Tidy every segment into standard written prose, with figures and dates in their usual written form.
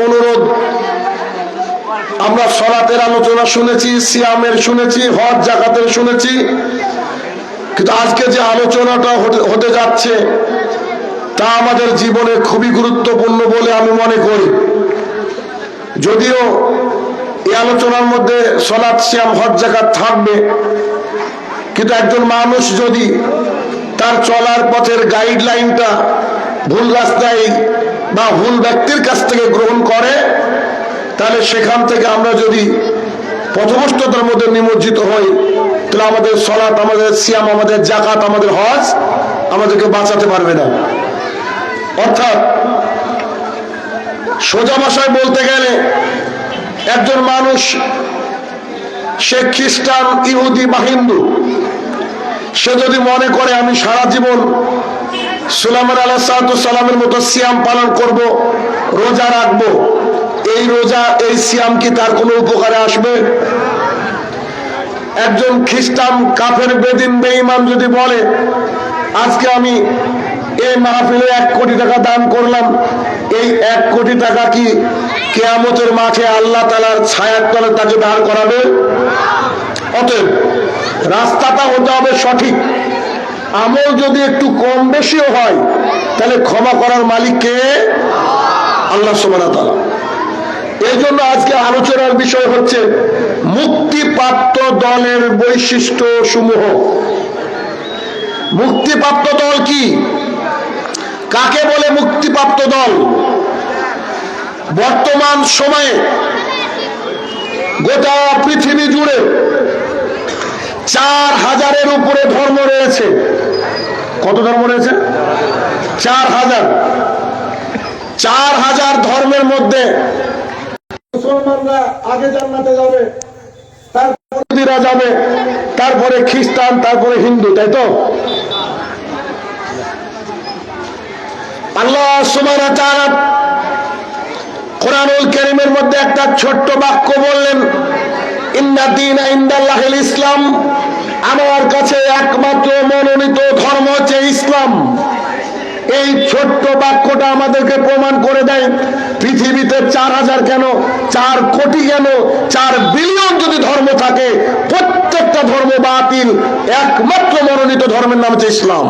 অনুরোধ, আমরা সালাতের আলোচনা শুনেছি, সিয়ামের শুনেছি, হজ যাকাতের শুনেছি, কিন্তু আজকে যে আলোচনাটা হতে যাচ্ছে তা আমাদের জীবনে খুবই গুরুত্বপূর্ণ বলে আমি মনে করি। যদিও এই আলোচনার মধ্যে সালাত, সিয়াম, হজ, যাকাত থাকবে, কিন্তু একজন মানুষ যদি তার চলার পথের গাইডলাইনটা ভুল রাস্তায় বা ভুল ব্যক্তির কাছ থেকে গ্রহণ করে, তাহলে সেখান থেকে আমরা যদি পথভ্রষ্টতার মধ্যে নিমজ্জিত হই, তাহলে আমাদের সালাত, আমাদের সিয়াম, আমাদের যাকাত, আমাদের হজ আমাদেরকে বাঁচাতে পারবে না। অর্থাৎ সোজা ভাষায় বলতে গেলে একজন মানুষ, সে খ্রিস্টান, ইহুদি বা হিন্দু, সে যদি মনে করে আমি সারা জীবন সুলাইমান আলাইহিস সালামের মতো সিয়াম পালন করব, রোজা রাখবো, এই রোজা, এই সিয়াম কি তার কোনো উপকারে আসবে? একজন খ্রিস্টান, কাফের, বেদিন, বেঈমান যদি বলে আজকে আমি এই মাহফিলে 1 কোটি টাকা দান করলাম, এই 1 কোটি টাকা কি কিয়ামতের মাঠে আল্লাহ তাআলার ছায়ার তলে তাকে দাঁড় করাবে? অতএব রাস্তাটা হতে হবে সঠিক। আমল যদি একটু কম বেশিও হয়, তাহলে ক্ষমা করার মালিক কে? আল্লাহ সুবহানাহু ওয়া তাআলা। এই জন্য আজকে আলোচনার বিষয় হচ্ছে মুক্তিপ্রাপ্ত দলের বৈশিষ্ট্য সমূহ। মুক্তিপ্রাপ্ত দল কি? কাকে বলে মুক্তিপ্রাপ্ত দল? বর্তমান সময়ে গোটা পৃথিবী জুড়ে 4000-এর উপরে ধর্ম রয়েছে। কত ধর্ম রয়েছে? 4000। 4000 ধর্মের মধ্যে মুসলমানরা আগে জান্নাতে যাবে, তারপরে যাবে, তারপরে খ্রিস্টান, তারপরে হিন্দু, তাই তো? আল্লাহ সুবহানাহু ওয়া তাআলা কোরআনুল কারীমের মধ্যে একটা ছোট্ট বাক্য বললেন, ইন্না দীনা ইনদাল্লাহিল ইসলাম, আমার কাছে একমাত্র মনোনীত ধর্ম হচ্ছে ইসলাম। এই ছোট্ট বাক্যটা আমাদেরকে প্রমাণ করে দেয় পৃথিবীতে 4000 কেন, 4 কোটি কেন, 4 বিলিয়ন যদি ধর্ম থাকে, প্রত্যেকটা ধর্ম বাতিল, একমাত্র মনোনীত ধর্মের নাম হচ্ছে ইসলাম।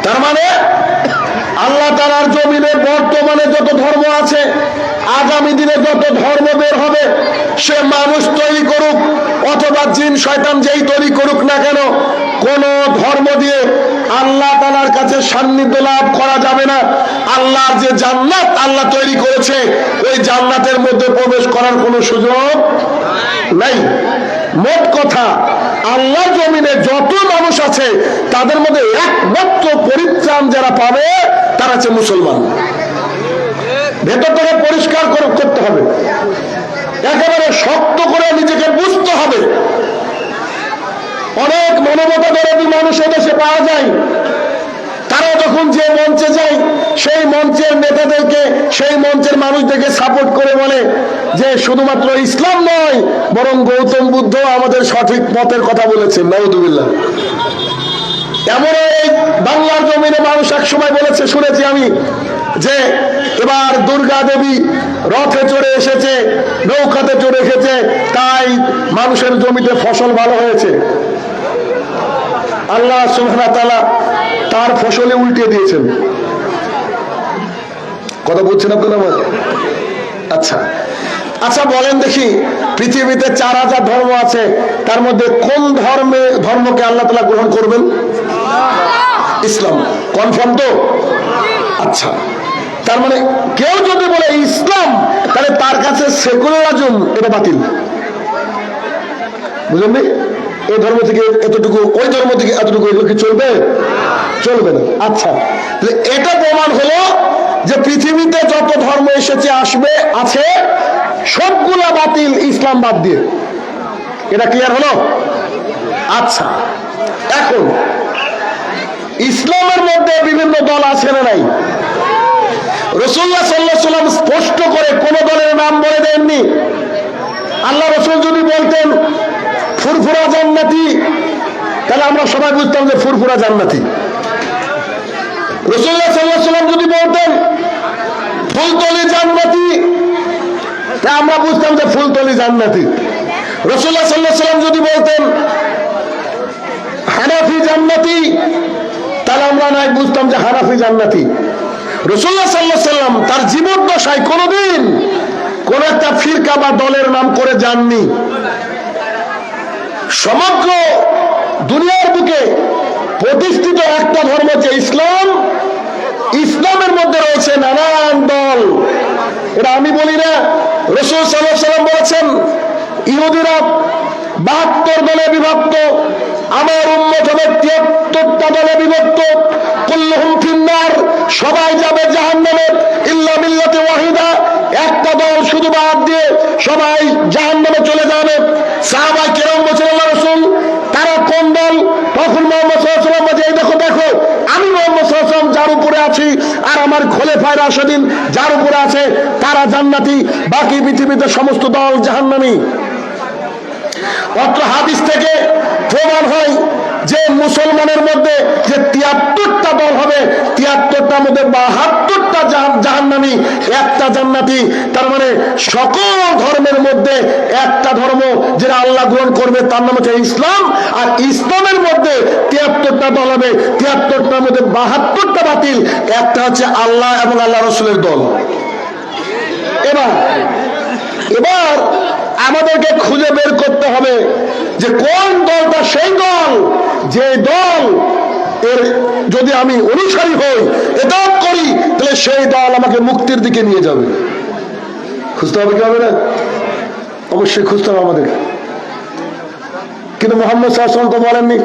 তার মানে আল্লাহ তাআলার জমিনে বর্তমানে যত ধর্ম আছে, আগামী দিনে যত ধর্ম বের হবে, সে মানুষ তৈরি করুক অথবা জিন শয়তান যেই তৈরি করুক না কেন, কোন ধর্ম দিয়ে আল্লাহ তাআলার কাছে সান্নিধ্য লাভ করা যাবে না। আল্লাহর যে জান্নাত আল্লাহ তৈরি করেছে, ওই জান্নাতের মধ্যে প্রবেশ করার কোনো সুযোগ নাই। মোট কথা, আল্লাহ জমিনে যত মানুষ আছে তাদের মধ্যে একমাত্র পরিত্রাণ যারা পাবে তারা হচ্ছে মুসলমান। ভেতর থেকে পরিষ্কার করতে হবে, একেবারে শক্ত করে নিজেকে বুঝতে হবে। অনেক মানবতাবাদী মানুষ এদেশে পাওয়া যায়, তারা যখন যে মঞ্চে যায়, সেই মঞ্চের নেতাদেরকে, সেই মঞ্চের মানুষদেরকে সাপোর্ট করে বলে যে শুধুমাত্র ইসলাম নয়, বরং গৌতম বুদ্ধ আমাদের সঠিক পথের কথা বলেছেন। নাউযুবিল্লাহ। এমন এই বাংলার জমিনে মানুষ এক সময় বলেছে, শুনেছি আমি, যে এবার দুর্গা দেবী রথে চড়ে এসেছে, নৌকাতে চড়ে এসেছে, তাই মানুষের জমিতে ফসল ভালো হয়েছে। আল্লাহ সুবহানাহু ওয়া তাআলা তার ফসলে উল্টে দিয়েছেন। কথা বলছেন আপনারা? আচ্ছা আচ্ছা, বলেন দেখি, পৃথিবীতে 4000 ধর্ম আছে, তার মধ্যে কোন ধর্মকে আল্লাহ তাআলা গ্রহণ করবেন? ইসলাম। কনফার্ম তো? আচ্ছা, তার মানে কেউ যদি বলে ইসলাম, তাহলে তার কাছে সেকুলারিজম এটা বাতিল। বুঝলেন? এই ধর্ম থেকে এতটুকু, ওই ধর্ম থেকে এতটুকু, এগুলো কি চলবে? চলবে না। আচ্ছা, এটা প্রমাণ হলো যে পৃথিবীতে যত ধর্ম এসেছে, আসবে, আছে, সবগুলা বাতিল ইসলাম বাদ দিয়ে। এটা ক্লিয়ার হলো? আচ্ছা, এখন ইসলামের মধ্যে বিভিন্ন দল আছে না নাই? রাসূলুল্লাহ সাল্লাল্লাহু আলাইহি ওয়াসাল্লাম স্পষ্ট করে কোন দলের নাম বলে দেননি। আল্লাহ রাসূল যদি বলতেন ফুরফুরা জান্নাতি, তাহলে আমরা সবাই বুঝতাম যে ফুরফুরা জান্নাতি। রাসূলুল্লাহ সাল্লাল্লাহু আলাইহি ওয়াসাল্লাম যদি বলতেন তা আমরা বুঝতাম যে ফুলতলি জান্নাতি। রাসূলুল্লাহ সাল্লাল্লাহু আলাইহি ওয়াসাল্লাম যদি বলতেন হানাফি জান্নাতি, তাহলে আমরা নাই বুঝতাম যে হানাফি জান্নাতি। রাসূলুল্লাহ সাল্লাল্লাহু আলাইহি ওয়াসাল্লাম তার জীবদ্দশায় কোনোদিন কোন একটা ফিরকা বা দলের নাম করে যাননি। সমগ্র দুনিয়ার বুকে প্রতিষ্ঠিত একটা ধর্ম যে ইসলাম, ইসলামের মধ্যে রয়েছে নানান দল। এটা আমি বলি না, রাসূল সাল্লাল্লাহু আলাইহি ওয়াসাল্লাম বলেছেন ইহুদিরা 72 দলে বিভক্ত, আমার উম্মত হবে 73টা দলে বিভক্ত। কুল্লুহুম ফিন্নার, সবাই যাবে জাহান্নামে ইল্লা মিল্লাতে ওয়াহিদা, একটা দল শুধু বাদ দিয়ে সবাই জাহান্নামে চলে যাবে। সাহাবায়ে কেরাম বলেছেন আল্লাহ রাসূল তারা কোন দল? তখন মুহাম্মদ সাল্লাল্লাহু আলাইহি ওয়াসাল্লাম বলেন এই দেখো দেখো, আমি মুহাম্মদ সাল্লাল্লাহু আলাইহি ওয়াসাল্লাম যার উপরে আছি আর আমার খলিফায়ে রাশিদিন যার উপরে আছে তারা জান্নাতি, বাকি পৃথিবীতে সমস্ত দল জাহান্নামী। অত্র হাদিস থেকে প্রমাণ হয় যে মুসলমানের মধ্যে যে 73টা দল হবে, 73টার মধ্যে 72টা জাহান্নামী, একটা জান্নাতি। তার মানে সকল ধর্মের মধ্যে একটা ধর্ম যেটা আল্লাহ গ্রহণ করবে তার নাম হচ্ছে ইসলাম। আর ইসলামের মধ্যে 73টা দল হবে, 73টার মধ্যে 72টা বাতিল, একটা হচ্ছে আল্লাহ এবং আল্লাহ রসুলের দল। এবার আমাদেরকে খুঁজে বের করতে হবে যে কোন দলটা সেই দল যে দল এর যদি আমি অনুসারী হই, ইতাআত করি, তাহলে সেই দল আমাকে মুক্তির দিকে নিয়ে যাবে। খুঁজতে হবে কি হবে না? অবশ্যই খুঁজতে হবে আমাদের। কিন্তু মুহাম্মদ সাল্লাল্লাহু আলাইহি ওয়াসাল্লাম তো বলেননি।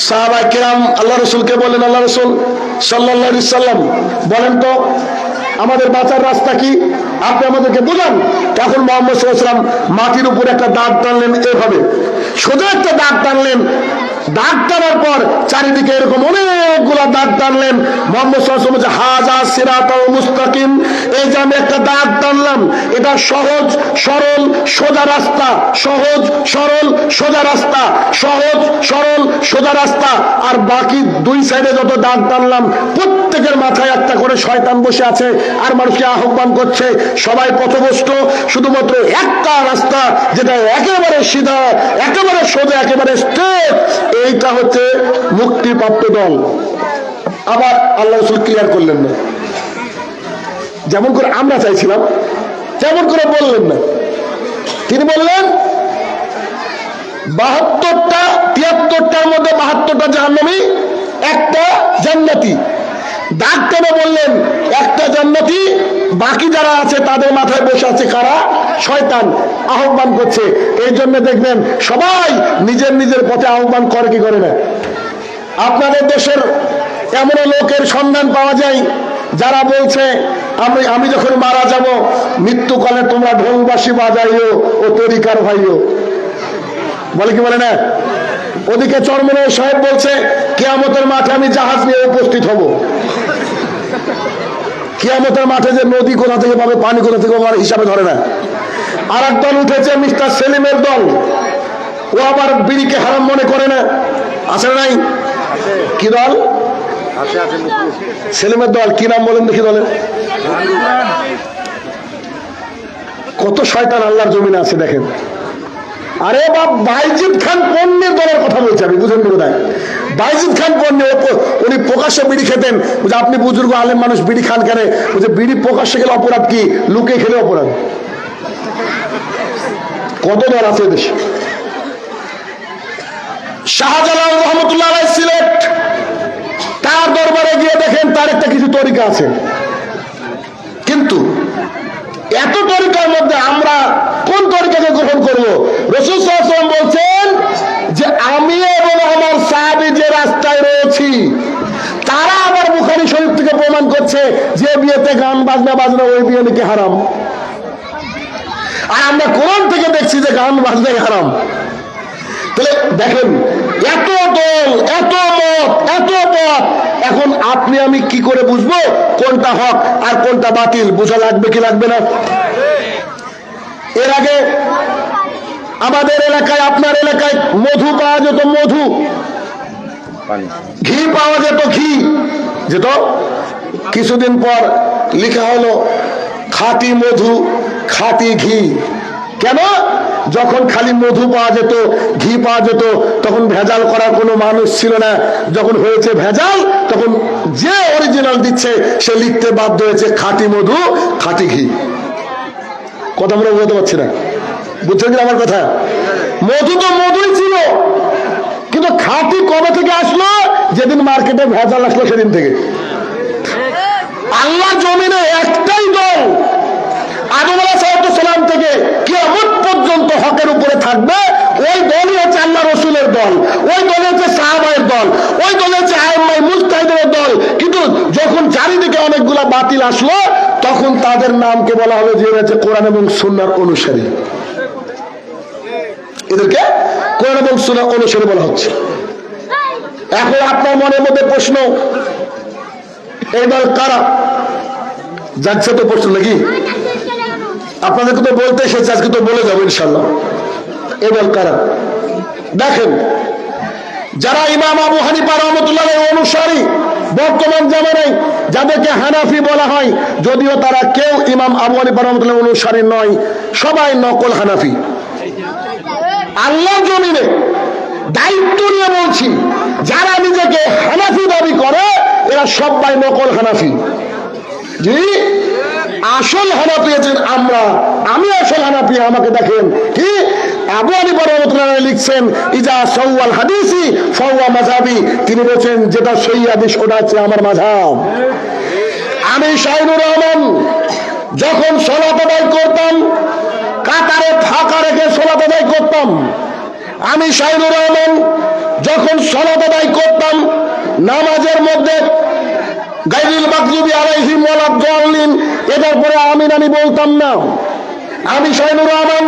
সাহাবায়ে কেরাম আল্লাহ রাসূলকে বলেন, আল্লাহ রাসূল সাল্লাল্লাহু আলাইহি ওয়াসাল্লাম বলেন তো আমাদের বাঁচার রাস্তা কি, আপনি আমাদেরকে বুঝান। তখন মুহাম্মদ সাল্লাল্লাহু আলাইহি ওয়াসাল্লাম মাটির উপরে একটা দাগ টানলেন, এভাবে সোজা একটা দাগ টানলেন। দাগ টানার পর চারিদিকে এরকম অনেকগুলা দাগ টানলেন। মুহাম্মদ সাল্লাল্লাহু আলাইহি ওয়াসাল্লাম হাযা সিরাতাল মুস্তাকিম, এই যে আমি একটা দাগ টানলাম, এটা সহজ সরল সোজা রাস্তা, সহজ সরল সোজা রাস্তা, সহজ সরল সোজা রাস্তা। আর বাকি দুই সাইডে যত দাগ টানলাম প্রত্যেকের মাথায় একটা করে শয়তান বসে আছে আর মানুষকে আহ্বান করছে, সবাই পথভ্রষ্ট। শুধুমাত্র একটা রাস্তা যেটা একেবারে সিধা, একেবারে সোজা, একেবারে স্ট্রেট, এইটা হচ্ছে মুক্তিপ্রাপ্ত দল। আবার আল্লাহ রাসূল ক্লিয়ার করলেন না, যেমন করে আমরা চাইছিলাম তেমন করে বললেন না। তিনি বললেন 72টা 73টার মধ্যে 72টা জাহান্নামী, একটা জান্নাতি। দাগ টেনে বললেন একটা জান্নাতি, বাকি যারা আছে তাদের মাথায় বসে আছে কারা? শয়তান, আহ্বান করছে। এই জন্য দেখবেন সবাই নিজের নিজের পথে আহ্বান করে কি করে না। আপনাদের দেশের এমন লোকের সন্ধান পাওয়া যায় যারা বলছে আমি যখন মারা যাব মৃত্যুকালে তোমরা ঢোলবাসি বাজাইও ও তরিকার ভাইও, বলে কি বলে না। ওদিকে চরমনাই সাহেব বলছে কিয়ামতের মাঠে আমি জাহাজ নিয়ে উপস্থিত হব। কিয়ামতের মাঠে যে নদী কোথা থেকে পাবে, পানি কোথা থেকে পাবে হিসাবে ধরে না। আর এক দল উঠেছে মিস্টার সেলিমের দল, ও আবার বিড়িকে হারাম মনে করে না। আছে নাই? কি দল? সেলিমের দল। কি নাম বলেন দেখি দলের? কত শয়তান আল্লাহর জমিনে আছে দেখেন। আরে বাপ, বাইজিদ খান পন্নের দলের কথা বলছি আমি, বুঝেন কোথায়? বাইজিদ খান পন্নে উনি প্রকাশ্যে বিড়ি খেতেন। আপনি বুজুর্গ আলেম মানুষ বিড়ি খান কেন? বিড়ি প্রকাশ্যে গেলে অপরাধ কি, লুকে খেলে অপরাধ। কত দল আছে দেশে। শাহজালাল রহমতুল্লাহ আলাইহি সিলেট, তার দরবারে গিয়ে দেখেন তার একটা কিছু তরিকা আছে, কিন্তু এত তরিকার মধ্যে আমরা কোন তরিকাকে গ্রহণ করবো? রাসূল সাল্লাল্লাহু আলাইহি ওয়াসাল্লাম বলছেন যে আমি এবং আমার সাহাবী যে রাস্তায় রয়েছি, তারা আবার বুখারী শরীফ থেকে প্রমাণ করছে যে বিয়েতে গান বাজনা ওই বিয়ে নাকি হারাম। আর আমরা কোরআন থেকে দেখছি যে গান বাজনাই হারাম। তাহলে দেখেন এত দল, এত মত, এত পথ, এখন আপনি আমি কি করে বুঝবো কোনটা হক আর কোনটা বাতিল? বোঝা লাগবে কি লাগবে না? এর আগে আমাদের এলাকায়, আপনার এলাকায় মধু পাওয়া যেত, মধু, ঘি পাওয়া যেত, ঘি যেত। কিছুদিন পর লেখা হলো খাঁটি মধু খাঁটি ঘি। কেন? যখন খালি মধু পাওয়া যেত, ঘি পাওয়া যেত, তখন ভেজাল করার কোনো মানুষ ছিল না। যখন হয়েছে ভেজাল, তখন যে অরিজিনাল দিচ্ছে সে লিখতে বাধ্য হয়েছে খাঁটি মধু, খাঁটি ঘি। কথা আমরা বুঝতে পারছি না, বুঝছেন কি আমার কথা? মধু তো মধুই ছিল, কিন্তু খাঁটি কবে থেকে আসলো? যেদিন মার্কেটে ভেজাল আসলো সেদিন থেকে। আল্লাহ জমিনে একটাই দল আদম আলাইহিস সালাম থেকে কিয়ামত পর্যন্ত হকের উপরে থাকবে, ওই দলই হচ্ছে আল্লাহ রসুলের দল, ওই দল হচ্ছে সাহাবায়ের দল, ওই দল হচ্ছে আইম্মায়ে মুজতাহিদের দল। কিন্তু যখন চারিদিকে অনেকগুলা বাতিল আসলো, তখন তাদের নামকে বলা হলো যে হচ্ছে কোরআন এবং সুন্নাহর অনুসারী। এদেরকে কোরআন এবং সুন্নাহ অনুসারী বলা হচ্ছে। এখন আপনার মনের মধ্যে প্রশ্ন, এই দল কারা? যাচ্ছে তো প্রশ্ন নাকি? আপনাদেরকে তো বলতে এসেছে, আজকে তো বলে যাবো ইনশাল্লাহ। এই দল কারা? দেখেন, যারা ইমাম আবু হানিফা রাহমাতুল্লাহ আলাইহি অনুসারী বর্তমান জামানায় যাদেরকে হানাফি বলা হয়, যদিও তারা কেউ ইমাম আবু হানিফা রাহমাতুল্লাহ অনুসারী নয়, সবাই নকল হানাফি। আল্লাহর জমিনে দায়িত্ব নিয়ে বলছি, যারা নিজেকে হানাফি দাবি করে এরা সবাই নকল হানাফি। জি, আসল হানাফি আছেন আমরা, আমি আসল হানাফি। আমাকে দেখেন কি আবু হানিফা রাহমাতুল্লাহ আলাইহি লিখছেন, ইজা সাওয়াল হাদিসি ফাওয়া মাযহাবি। তিনি বলেন যেটা সহিহ হাদিস ওটা হচ্ছে আমার মাযহাব। আমি শাহিনুর রহমান যখন সালাত আদায় করতাম, কাতারে ফাঁকা রেখে সালাত আদায় করতাম। আমি শাহিনুর রহমান যখন সালাত আদায় করতাম, নামাজের মধ্যে গায়রুল মাগদুবি আলাইহিম ওয়ালাদ-দাল্লিন এটার পরে আমিন আমি বলতাম না। আমি শাহিনুর রহমান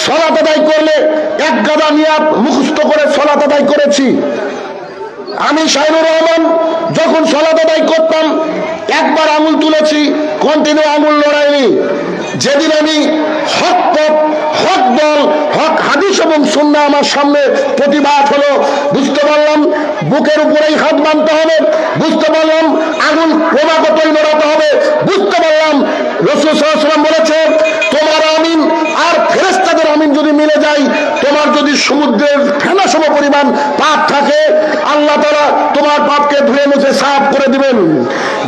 সালাত আদায় করলে এক গাদা নিয়াত মুখস্থ করে সালাত আদায় করেছি। আমি শাহিনুর রহমান যখন সালাত আদায় করতাম একবার আঙুল তুলেছি, কন্টিনিউ আঙুল লড়াইনি। যেদিন আমি হক পথ, হক দল, হক হাদিস এবং সুন্নাহ আমার সামনে প্রতিবাদ হলো, বুঝতে পারলাম বুকের উপরেই হাত বাঁধতে হবে, বুঝতে পারলাম আঙুল ক্রমাগতই লড়াতে হবে, বুঝতে পারলাম রাসূল সাল্লাল্লাহু আলাইহি ওয়াসাল্লাম বলেছে তোমার আমিন আর ফেরেশতাদের আমিন যদি মিলে যায়, তোমার যদি সমুদ্রের ফেনা সম পরিমাণ পাপ থাকে, আল্লাহ তাআলা তোমার পাপকে ধুয়ে মুছে সাফ করে দিবেন।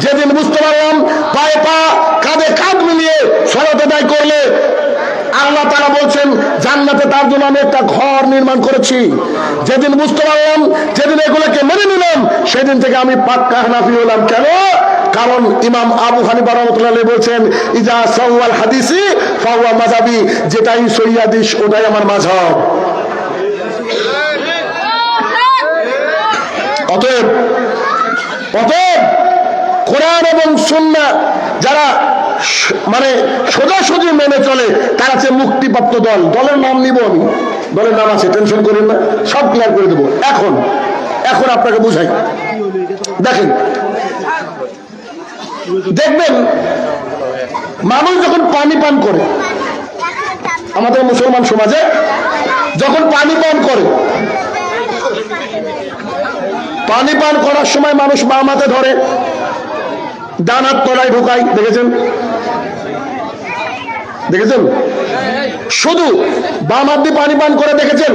যেদিন বুঝতে পারলাম পায়ে পা কাঁধে কাঁধ মিলিয়ে সালাত আদায় করলে আল্লাহ তাআলা বলছেন জান্নাতে তার জন্য আমি একটা ঘর নির্মাণ করেছি। যেদিন বুঝতে পারলাম, যেদিন এগুলোকে মেনে নিলাম, সেদিন থেকে আমি পাক্কা হানাফি হলাম। কেন? কারণ ইমাম আবু হানিফা রাহমাতুল্লাহ আলাইহি বলেছেন ইজা সাওয়াল হাদিসি ফাওয়া মাযহাবি, যেটাই সহিহ হাদিস ওটাই আমার মাযহাব। অতএব কোরআন এবং সুন্নাহ যারা মানে সোজাসুজি মেনে চলে তারা হচ্ছে মুক্তিপ্রাপ্ত দল। দলের নাম নিব আমি, দলের নাম আছে, টেনশন করেন না, সব ক্লিয়ার করে দেবো। এখন আপনাকে বুঝাই। দেখেন, দেখবেন মানুষ যখন পানি পান করে, আমাদের মুসলমান সমাজে যখন পানি পান করে, পানি পান করার সময় মানুষ বাম হাতে ধরে, ডান হাত তলায় ঢোকায়। দেখেছেন? শুধু বাম হাত দিয়ে পানি পান করে দেখেছেন?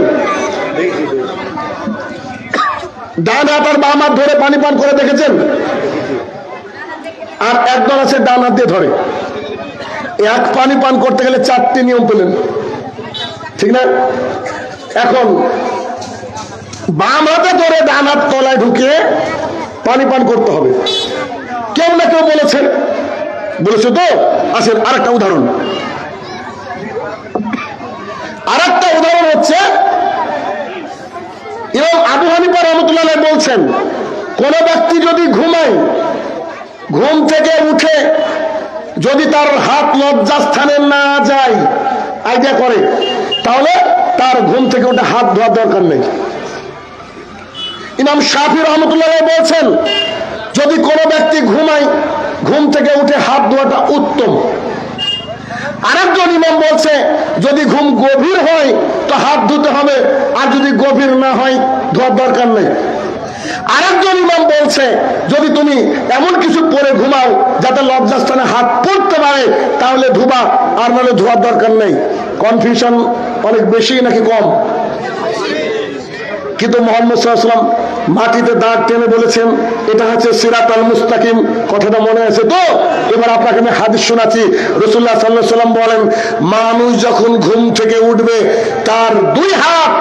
ডান হাত আর বাম হাত ধরে পানি পান করে দেখেছেন? আর একদল আছে ডান হাত দিয়ে ধরে। এক পানি পান করতে গেলে 4টি নিয়ম পেলেন, ঠিক না? এখন বাম হাতে ধরে ডান হাত তলায় ঢুকিয়ে পানি পান করতে হবে। কেউ না কেউ বলেছে তো। আসেন আরেকটা উদাহরণ হচ্ছে ইমাম আবু হানিফা রাহমাতুল্লাহ আলাইহি বলছেন কোন ব্যক্তি যদি ঘুমায়, ঘুম থেকে উঠে যদি তার হাত লজ্জাস্থানে না যায়, আইডিয়া করে, তাহলে তার ঘুম থেকে উঠে হাত ধোয়ার দরকার নেই। ইমাম শাফি রাহমাতুল্লাহ আলাইহি বলছেন যদি কোনো ব্যক্তি ঘুমায়, ঘুম থেকে উঠে হাত ধোয়াটা উত্তম। আরেকজন ইমাম বলছে যদি ঘুম গভীর হয় তো হাত ধুতে হবে, আর যদি গভীর না হয় ধোয়ার দরকার নেই। আরেকজন ইমাম বলছে যদি তুমি এমন কিছু পরে ঘুমাও যাতে লজ্জাস্থানে হাত পড়তে পারে তাহলে ধুবা, আর নাহলে ধোয়ার দরকার নেই। কনফিউশন অনেক বেশি নাকি কম? কিন্তু মুহাম্মদ সাল্লাল্লাহু আলাইহি ওয়াসাল্লাম মাটিতে দাঁড় টেনে বলেছেন এটা হচ্ছে সিরাতাল মুস্তাকিম। কথাটা মনে আছে তো? এবার আপনাকে আমি হাদিস শোনাচ্ছি। রাসূলুল্লাহ সাল্লাল্লাহু আলাইহি ওয়াসাল্লাম বলেন, মানুষ যখন ঘুম থেকে উঠবে তার দুই হাত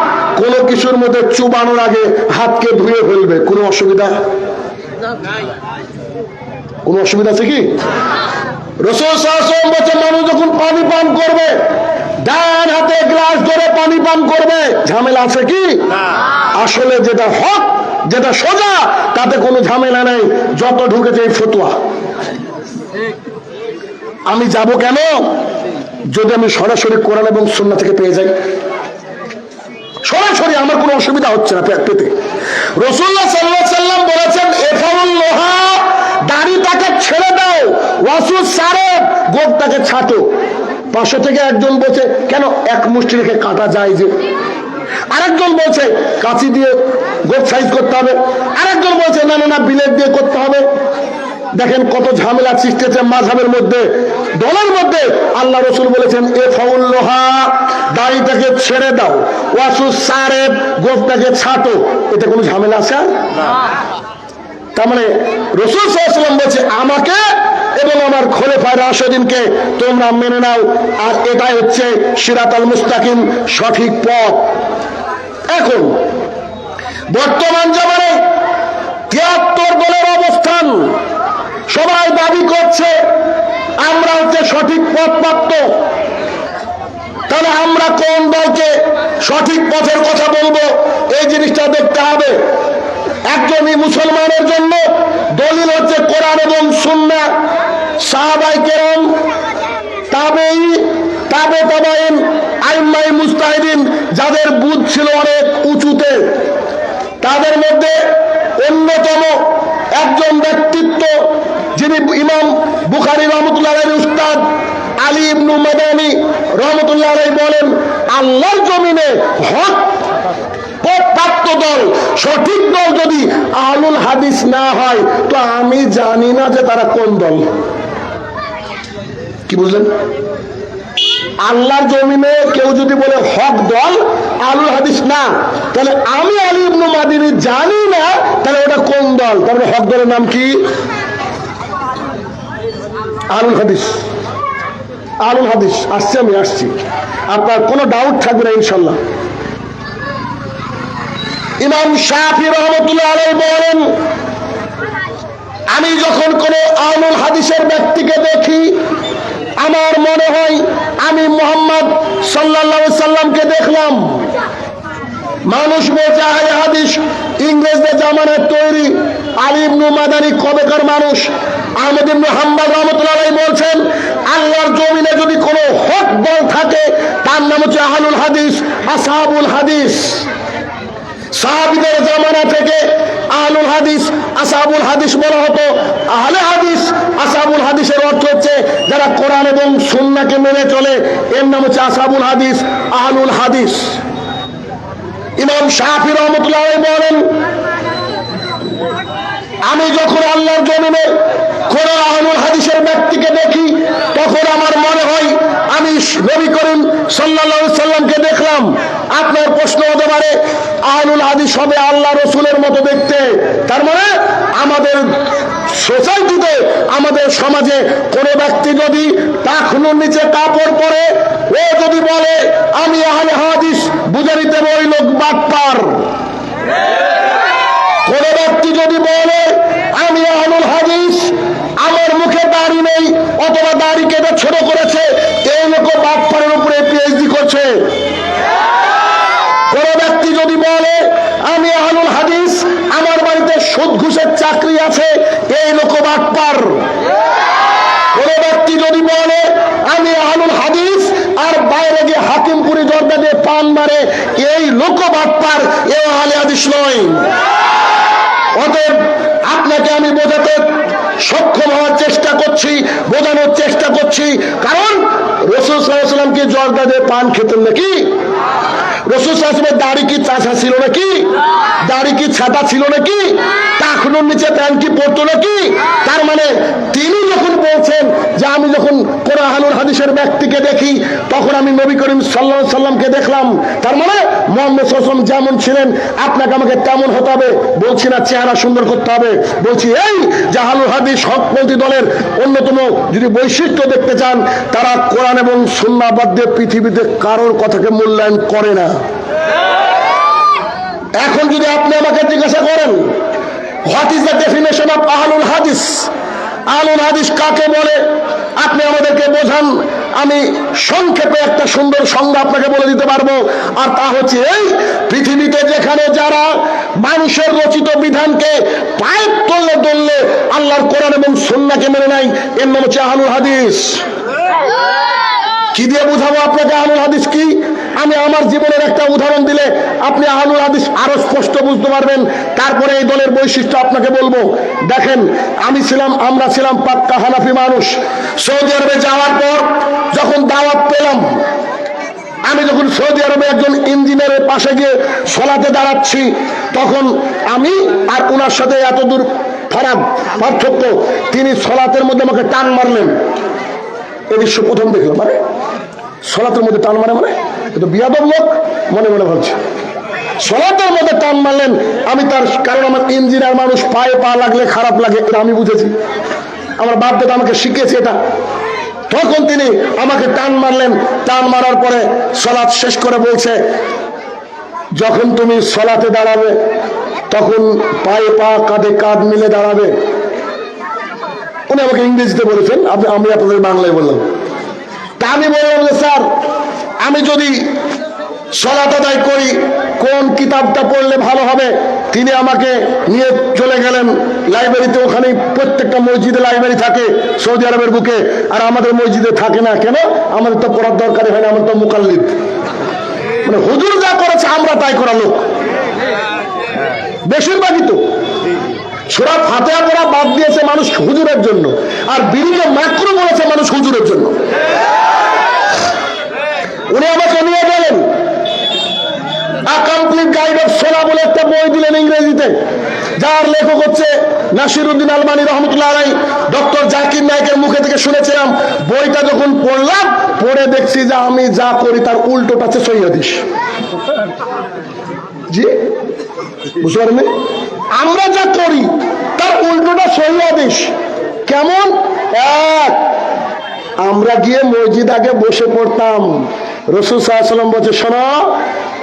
কোনো কিছুর মধ্যে চুবানোর আগে হাতকে ধুয়ে ফেলবে। কোনো অসুবিধা? কোনো অসুবিধা আছে কি? রাসূল সাল্লাল্লাহু আলাইহি ওয়াসাল্লাম বলেন মানুষ যখন পানি পান করবে ডান হাতে গ্লাস ধরে পানি পান করবে, ঝামেলা আছে কি? আসলে যেটা হক, যেটা সোজা, তাতে কোনো ঝামেলা নেই। যত ঢুকেছে এই ফতোয়া। আমি যাব কেন? যদি আমি সরাসরি কোরআন এবং সুন্নাহ থেকে পেয়ে যাই, সরাসরি আমার কোনো অসুবিধা হচ্ছে না পেতে। রাসূলুল্লাহ সাল্লাল্লাহু আলাইহি ওয়াসাল্লাম বলেছেন ইফারুল্লাহা, দাড়িটাকে ছেড়ে দাও, ওয়াসুস সারেব, গোঁফটাকে ছাটো। পাশে থেকে একজন বলছে কেন এক মুষ্টি রেখে কাটা যায় যে, আরেকজন বলছে কাঁচি দিয়ে গোঁফ সাইজ করতে হবে, আরেকজন বলছে না না না বিলেট দিয়ে করতে হবে। দেখেন কত ঝামেলা সৃষ্টিছে মাযহাবের মধ্যে, দলের মধ্যে। আল্লাহ রাসূল বলেছেন ইফাউল্লাহা, দাড়িটাকে ছেড়ে দাও, ওয়াসুস সারেব, গোঁফটাকে ছাটো। এটা কোনো ঝামেলা আছে? তার মানে রাসূল সাল্লাল্লাহু আলাইহি ওয়াসাল্লাম বলছে আমাকে এবং আমার খলিফায়ে রাশিদিনকে তোমরা মেনে নাও, আর এটাই হচ্ছে সিরাতাল মুস্তাকিম, সঠিক পথ। এখন বর্তমান জামানায় 73 দলের অবস্থান, সবাই দাবি করছে আমরা হচ্ছে সঠিক পথ প্রাপ্ত। তাহলে আমরা কোন দলকে সঠিক পথের কথা বলবো এই জিনিসটা দেখতে হবে। একজনই মুসলমানের জন্য দলিল হচ্ছে কোরআন এবং সুন্নাহ, সাহাবায়ে কেরাম, তাবেঈ, তাবে তাবেঈন, আইম্মায়ে মুজতাহিদিন, যাদের বুঝ ছিল অনেক উঁচুতে। তাদের মধ্যে অন্যতম একজন ব্যক্তিত্ব যিনি ইমাম বুখারী রাহমাতুল্লাহ আলাইহির উস্তাদ আলী ইবনে মাদানী রাহমাতুল্লাহ আলাইহি বলেন, আল্লাহর জমিনে হক পথপ্রাপ্ত দল, সঠিক দল যদি আহলুল হাদিস না হয় তো আমি জানি না যে তারা কোন দল। কি বুঝলেন? আল্লাহর জমিনে কেউ যদি বলে হক দল আহলুল হাদিস না, তাহলে আমি আলী ইবনে মাদানী জানি না তাহলে ওটা কোন দল। তাহলে হক দলের নাম কি? আহলুল হাদিস। আহলুল হাদিস আসছে, আমি আসছি, আপনার কোনো ডাউট থাকবে না ইনশাল্লাহ। ইমাম শাফি রাহমাতুল্লাহ আলাইহি বলেন, আমি যখন কোন আহলুল হাদিসের ব্যক্তিকে দেখি আমার মনে হয় আমি মুহাম্মদ সাল্লাল্লাহু আলাইহি সাল্লামকে দেখলাম। মানুষ বলছে আহলে হাদিস ইংরেজদের জামানায় তৈরি। আলী ইবনে মাদানী কবেকার মানুষ? আহমদ ইবনে হাম্বল রাহমাতুল্লাহ আলাইহি বলছেন আল্লাহর জমিনে যদি কোনো হক দল থাকে তার নাম হচ্ছে আহলুল হাদিস, আসহাবুল হাদিস। সাহাবীদের জামানা থেকে আহলুল হাদিস, আসহাবুল হাদিস বলা হতো। আহলে হাদিস, আসহাবুল হাদিসের অর্থ হচ্ছে যারা কোরআন এবং সুন্নাহকে মেনে চলে, এর নাম হচ্ছে আসহাবুল হাদিস, আহলুল হাদিস। ইমাম শাফি রাহমাতুল্লাহ আলাইহি বলেন, আমি যখন আল্লাহর জমিনে কোন আহলুল হাদিসের ব্যক্তিকে দেখি তখন আমার মনে হয় আমি নবী করিম সাল্লাল্লাহু আলাইহি সাল্লামকে দেখলাম। আপনার প্রশ্ন হতে পারে আহলুল হাদিস হবে আল্লাহ রাসূলের মতো দেখতে, তার মানে আমাদের সোসাইটিতে, আমাদের সমাজে কোন ব্যক্তি যদি টাকনুর নিচে কাপড় পরে ও যদি বলে আমি আহলে হাদিস, বুঝে নিতে হবে ওই লোক বাটপার। কোন ব্যক্তি যদি বলে আমি আহলুল হাদিস, আমার মুখে দাড়ি নেই অথবা দাড়ি কেটে ছোট করেছে, এই লোক বাটপারের উপরে পিএইচডি করছে। কোন ব্যক্তি যদি বলে আমি আহলুল হাদিস, আমার বাড়িতে সুদ ঘুষের চাকরি আছে, এই লোক বাটপার। কোন ব্যক্তি যদি বলে আমি আহলুল হাদিস আর বাইরে গিয়ে হাকিমপুরি জর্দা দিয়ে পান মারে, এই লোক বাটপার, এ আহলে হাদিস নয়। অতএব আপনাকে আমি বোঝাতে সক্ষম হওয়ার চেষ্টা করছি, বোঝানোর চেষ্টা করছি, কারণ রাসূল সাল্লাল্লাহু আলাইহি ওয়াসাল্লাম কি জর্দা দিয়ে পান খেতেন নাকি? রাসূল সাল্লাল্লাহু আলাইহি ওয়াসাল্লামের দাড়ি কি চাঁচা ছিল নাকি? দাড়ি কি ছাতা ছিল নাকি? টাকনুর নিচে প্যান্ট কি পরতো নাকি? তার মানে তিনি যখন বলছেন যে আমি যখন কোরআনুল হাদিসের ব্যক্তিকে দেখি তখন আমি নবী করিম সাল্লাল্লাহু আলাইহি সাল্লামকে দেখলাম, তার মানে মুহাম্মদ সাল্লাল্লাহু আলাইহি ওয়াসাল্লাম যেমন ছিলেন আপনাকে আমাকে তেমন হতে হবে। বলছি না চেহারা সুন্দর করতে হবে, বলছি এই যে আহলুল হাদিস হকপন্থী দলের অন্যতম যদি বৈশিষ্ট্য দেখতে চান, তারা কোরআন এবং সুন্নাহ বাদ দিয়ে পৃথিবীতে কারোর কথাকে মূল্যায়ন করে না। এখন যদি আপনি আমাকে জিজ্ঞাসা করেন what is the definition of আহলুল হাদিস, আহলুল হাদিস কাকে বলে, আপনি আমাদেরকে বোঝান, আমি সংক্ষেপে একটা সুন্দর সংজ্ঞা আপনাকে বলে দিতে পারবো। আর তা হচ্ছে এই পৃথিবীতে যেখানে যারা মানুষের রচিত বিধানকে পায়ের তলে তললে আল্লাহর কোরআন এবং সুন্নাহকে মেনে নাই, এর নাম হচ্ছে আহলুল হাদিস। কি দিয়ে বুঝাবো আপনাকে আহলুল হাদিস কি? আমি আমার জীবনের একটা উদাহরণ দিলে আপনি আহলুল হাদিস আরো স্পষ্ট বুঝতে পারবেন। তারপরে এই দলের বৈশিষ্ট্য আপনাকে বলবো। দেখেন, আমরা ছিলাম পাক্কা হানাফি মানুষ। সৌদি আরবে যাওয়ার পর যখন দাওয়াত পেলাম, আমি যখন সৌদি আরবে একজন ইঞ্জিনিয়ারের পাশে গিয়ে সলাতে দাঁড়াচ্ছি, তখন আমি আর ওনার সাথে এত দূর পার্থক্য, তিনি সলাতের মধ্যে আমাকে টান মারলেন। এই দৃশ্য প্রথম দেখলাম। মানে সলাতের মধ্যে টান মারে, মানে এটা বিয়াদব লোক মনে মনে ভাবছে। সলাতের মধ্যে টান মারলেন, আমি তার কারণ আমার ইঞ্জিনিয়ার মানুষ, পায়ে পা লাগলে খারাপ লাগে এটা আমি বুঝেছি, আমার বাপ দাদা আমাকে শিখিয়েছে এটা। তখন তিনি আমাকে টান মারলেন, টান মারার পরে সলাত শেষ করে বলছে যখন তুমি সলাতে দাঁড়াবে তখন পায়ে পা কাঁধে কাঁধ মিলে দাঁড়াবে। উনি আমাকে ইংরেজিতে বলেছেন, আমি আপনাদের বাংলায় বললাম। তা আমি বললাম যে স্যার, আমি যদি সলাত আদায় করি কোন কিতাবটা পড়লে ভালো হবে? তিনি আমাকে নিয়ে চলে গেলেন লাইব্রেরিতে। ওখানে প্রত্যেকটা মসজিদে লাইব্রেরি থাকে সৌদি আরবের বুকে, আর আমাদের মসজিদে থাকে না কেন? আমাদের তো পড়ার দরকারই হয় না, আমরা তো মুকাল্লিদ, মানে হুজুর যা করেছে আমরা তাই করা লোক বেশিরভাগই। তো সূরা ফাতিহা পড়া বাদ দিয়েছে মানুষ হুজুরের জন্য, আর বিড়িকে মাকরু বলেছে মানুষ হুজুরের জন্য। উনি আমাকে নিয়ে গেলেন, আ কমপ্লিট গাইড অফ সোলা বলে একটা বই দিলেন ইংরেজিতে, যার লেখক হচ্ছে নাসিরউদ্দিন আলবানী রহমতুল্লাহ আলাইহি। ডক্টর জাকির নায়েকের মুখে থেকে শুনেছিলাম। বইটা যখন পড়লাম, পড়ে দেখছি যে আমি যা করি তার উল্টোটা হচ্ছে সহিহ হাদিস। জি বুঝতে পারেননি? আমরা যা করি তার উল্টোটা সহিহ হাদিস। কেমন? এক, আমরা গিয়ে মসজিদ আগে বসে পড়তাম। রাসূল সাল্লাল্লাহু আলাইহি ওয়াসাল্লাম বলছে, শোনো,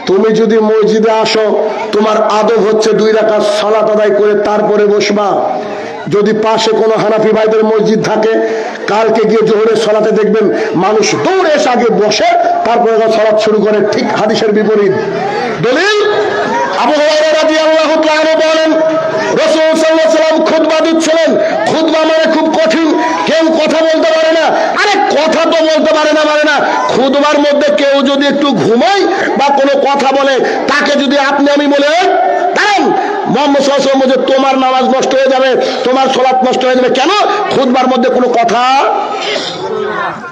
তুমি যদি মসজিদে আসো তোমার আদব হচ্ছে 2 রাকাত সালাত আদায় করে তারপরে বসবা। যদি পাশে কোনো হানাফি ভাইদের মসজিদ থাকে, কালকে গিয়ে জোহরের সালাতে দেখবেন মানুষ দৌড়ে এসে আগে বসে তারপরে সালাত শুরু করে, ঠিক হাদিসের বিপরীত। দলিল আবু হুরায়রা রাদিয়াল্লাহু তাআলা বলেন রাসূল সাল্লাল্লাহু আলাইহি ওয়াসাল্লাম খুতবা দিচ্ছিলেন। খুতবা মানে খুব কঠিন, কেউ কথা বলতে পারে না। আরে কথা তো বলতে পারে না, খুতবার মধ্যে কেউ যদি একটু ঘুমায় বা কোনো কথা বলে, তাকে যদি আপনি আমি বলে দাঁড়ান, মুহাম্মদ সাল্লাল্লাহু আলাইহি ওয়াসাল্লাম বলে তোমার নামাজ নষ্ট হয়ে যাবে, তোমার সালাত নষ্ট হয়ে যাবে। কেন? খুতবার মধ্যে কোনো কথা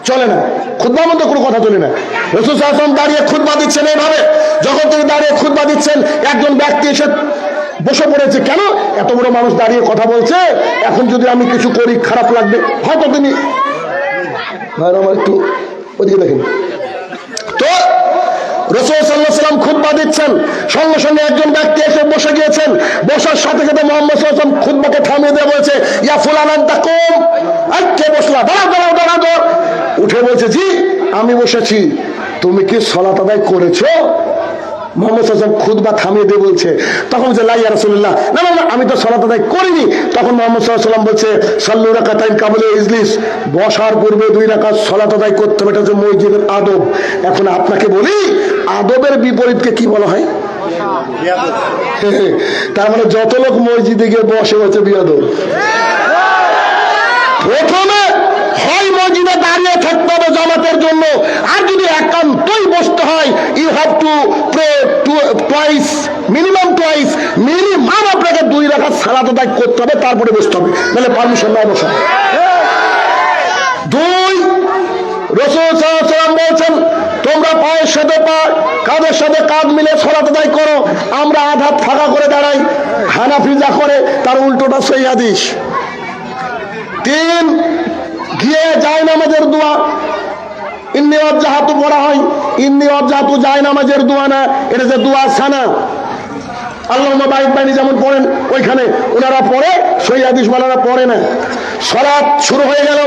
চলে না, খুতবার মধ্যে কোনো কথা চলে না। রাসূল সাল্লাল্লাহু আলাইহি ওয়াসাল্লাম দাঁড়িয়ে খুতবা দিচ্ছেন এইভাবে। যখন তিনি দাঁড়িয়ে খুতবা দিচ্ছেন, একজন ব্যক্তি এসে বসে পড়েছে। কেন? এত বড় মানুষ দাঁড়িয়ে কথা বলছে, এখন যদি আমি কিছু করি খারাপ লাগবে। হয়তো তিনি একটু ওদিকে দেখেন তো, রাসূল সাল্লাল্লাহু আলাইহি ওয়াসাল্লাম খুতবা দিচ্ছেন, সঙ্গে সঙ্গে একজন ব্যক্তি এসে বসে গিয়েছেন। বসার সাথে সাথে মুহাম্মদ সাল্লাল্লাহু আলাইহি ওয়াসাল্লাম খুতবাকে থামিয়ে দিয়ে বলছে, ইয়া ফুলান আনতা কুম। কে বসলা? দাঁড়াও। উঠে বলছে, জি আমি বসেছি। তুমি কি সালাত আদায় করেছো? মুহাম্মদ সাল্লাল্লাহু আলাইহি ওয়াসাল্লাম খুতবা থামিয়ে দিয়ে বলছে, তখন বলছে লা ইয়া রাসূলুল্লাহ, না আমি তো সালাত আদায় করিনি। তখন মুহাম্মদ সাল্লাল্লাহু আলাইহি ওয়াসাল্লাম বলছে, সাল্লু রাকাতাইন কাবলা ইজলিস, বসার পূর্বে 2 রাকাত সালাত আদায় করতে হবে, এটা হচ্ছে মসজিদের আদব। এখন আপনাকে বলি, আদবের বিপরীতকে কি বলা হয়? তার মানে যত লোক মসজিদে গিয়ে বসে হচ্ছে বিয়াদব। প্রথমে হয় মসজিদে দাঁড়িয়ে থাকতে হবে জামাতের জন্য, আর যদি একান্তই বসতে হয় you have to pray twice, minimum আপনাকে 2 রাকাত সালাত আদায় করতে হবে, তারপরে বসতে হবে, নাহলে পারমিশন না বসা। 2, রাসূল সাল্লাল্লাহু আলাইহি ওয়াসাল্লাম বলছেন তোমরা পায়ের সাথে পা, কাঁধের সাথে কাঁধ মিলে সালাত আদায় করো, আমরা আধা ফাঁকা করে দাঁড়াই। হানাফি যা করে তার উল্টোটা সহিহ হাদিস। 3 গিয়ে যায় নামাজের দোয়া, ইন্নী ওয়াজ্জাহাতু পড়া হয়, ইন্নী ওয়াজ্জাহাতু যায় নামাজের দোয়া না, এটা যে দোয়া সানা আল্লাহুম্মা বারিক বাইনি যেমন পড়েন ওইখানে ওনারা পড়ে, সহিহ হাদিস ওয়ালারা পড়ে না। সালাত শুরু হয়ে গেল,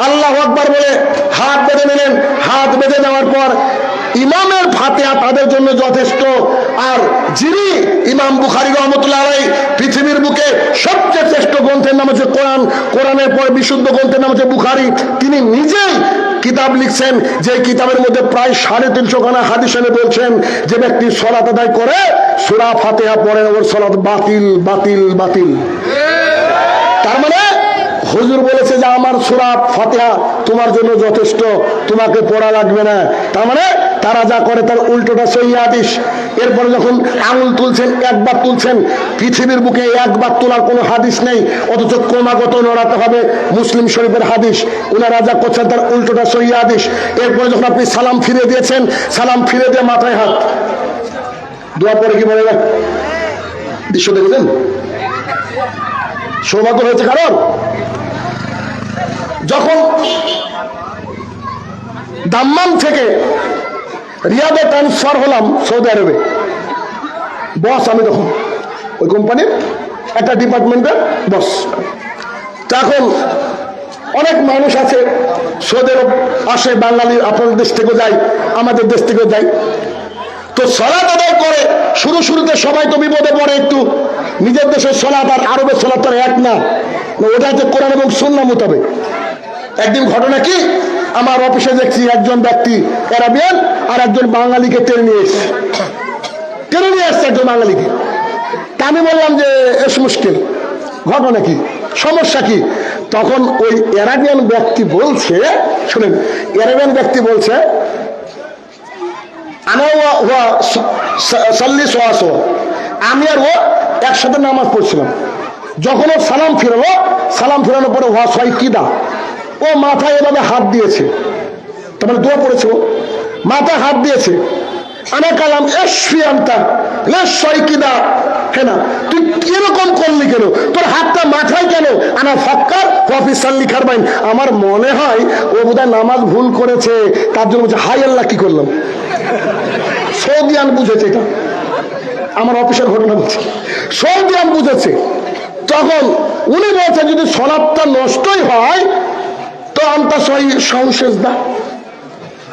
আল্লাহু আকবার বলে হাত বেঁধে নিলেন। হাত বেঁধে যাওয়ার পর ইমামের ফাতিহা তাদের জন্য যথেষ্ট। আর যিনি ইমাম বুখারী রাহমাতুল্লাহ আলাইহি পৃথিবীর বুকে সবচেয়ে শ্রেষ্ঠ গ্রন্থের নাম হচ্ছে কোরআন, কোরআনের পর বিশুদ্ধ গ্রন্থের নাম হচ্ছে বুখারী, তিনি নিজেই কিতাব লিখছেন, যে কিতাবের মধ্যে প্রায় 350 খানা হাদিস এনে বলছেন যে ব্যক্তি সালাত আদায় করে সূরা ফাতিহা পড়ে ওর সালাত বাতিল বাতিল বাতিল। তার মানে হুজুর বলেছে যে আমার সূরা ফাতিহা তোমার জন্য যথেষ্ট, তোমাকে পড়া লাগবে না। তার মানে তারা যা করে তার উল্টোটা সহিহ হাদিস। এরপরে যখন আঙুল তুলছেন, একবার তুলছেন, পৃথিবীর বুকে একবার তোলার কোনো হাদিস নেই, অথচ ক্রমাগত নড়াতে হবে মুসলিম শরীফের হাদিস। ওনারা যা করছেন তার উল্টোটা সহিহ হাদিস। এরপরে যখন আপনি সালাম ফিরে দিয়েছেন, সালাম ফিরে দিয়ে মাথায় হাত, দোয়া পরে কি বলে না, দৃশ্য দেখেছেন? সৌভাগ্য হয়েছে কারণ যখন দাম্মাম থেকে রিয়াদে ট্রান্সফার হলাম সৌদি আরবে, বস আমি তখন ওই কোম্পানির একটা ডিপার্টমেন্টের বস। তখন অনেক মানুষ আছে সৌদি আরব আসে, বাঙালি আপনাদের দেশ থেকেও যায়, আমাদের দেশ থেকেও যায়। তো সালাত আদায় করে শুরুতে সবাই তো বিপদে পড়ে একটু, নিজের দেশের সালাত আর আরবের সালাত তো এক না, ওটা হচ্ছে কোরআন এবং সুন্নাহ মোতাবেক। একদিন ঘটনা কি, আমার অফিসে দেখছি একজন ব্যক্তি আরাবিয়ান আর একজন বাঙালিকে টেনে নিয়ে আসছে একজন বাঙালিকে। তা আমি বললাম যে এস মুশকিল, ঘটনা কি, সমস্যা কি? তখন ওই আরাবিয়ান ব্যক্তি বলছে, শুনেন, আরাবিয়ান ব্যক্তি বলছে আমি আর ও একসাথে নামাজ পড়ছিলাম, যখন ও সালাম ফিরালো, সালাম ফিরানোর পরে ওয়া সাইকিদা, ও মাথায় এভাবে হাত দিয়েছে, তারপরে দোয়া পড়েছে, ও মাথায় হাত দিয়েছে। আনা কালাম এসফিয়ান্তা লেশাইকিদা, হ্যাঁ না, তুই কিরকম করলি কেন, তোর হাতটা মাথায় কেন? আনা ফাক্কার অফিসার লিখার বাইন, আমার মনে হয় ও বোধহয় নামাজ ভুল করেছে, তার জন্য বলছে হাই আল্লাহ কি করলাম। সৌদিয়ান বুঝেছে, এটা আমার অফিসের ঘটনা বলছে, সৌদিয়ান বুঝেছে। তখন উনি বলছে যদি সালাতটা নষ্টই হয় তো আনতা সাহসেজদা,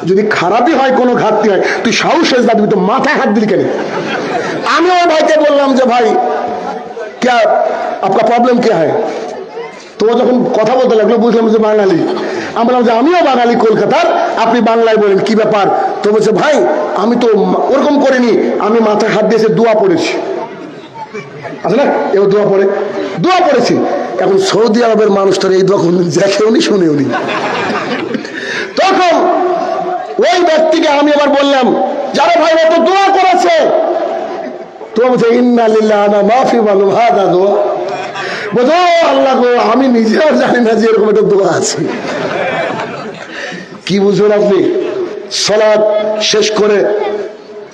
যদি খারাপই হয়, কোনো ঘাটতি হয়, তুই সাহসেজদা দিবি, তো মাথায় হাত দিলি কেন? আমি ওই ভাইকে বললাম যে ভাই क्या आपका प्रॉब्लम क्या है? তো যখন কথা বলতে লাগলো বুঝলাম যে বাঙালি। আমি বললাম যে আমিও বাঙালি কলকাতার, আপনি বাংলায় বলেন কি ব্যাপার? তো বলছে ভাই আমি তো ওরকম করিনি, আমি মাথায় হাত দিয়েছে দোয়া পড়েছি। আসলে এবার দোয়া পড়েছি। এখন সৌদি আরবের মানুষটার এই দোয়া কোনদিন দেখেওনি শুনেওনি। তখন ওই ব্যক্তিকে আমি আবার বললাম যারা ভাই ও তো দোয়া করেছে, তো বলছে ইন্না লিল্লাহি ওয়া মাফি বালু হাদা দোয়া, বলছো আল্লাহ গো আমি নিজেও জানি না যে এরকম একটা দোয়া আছে। কি বুঝবেন আপনি? সালাত শেষ করে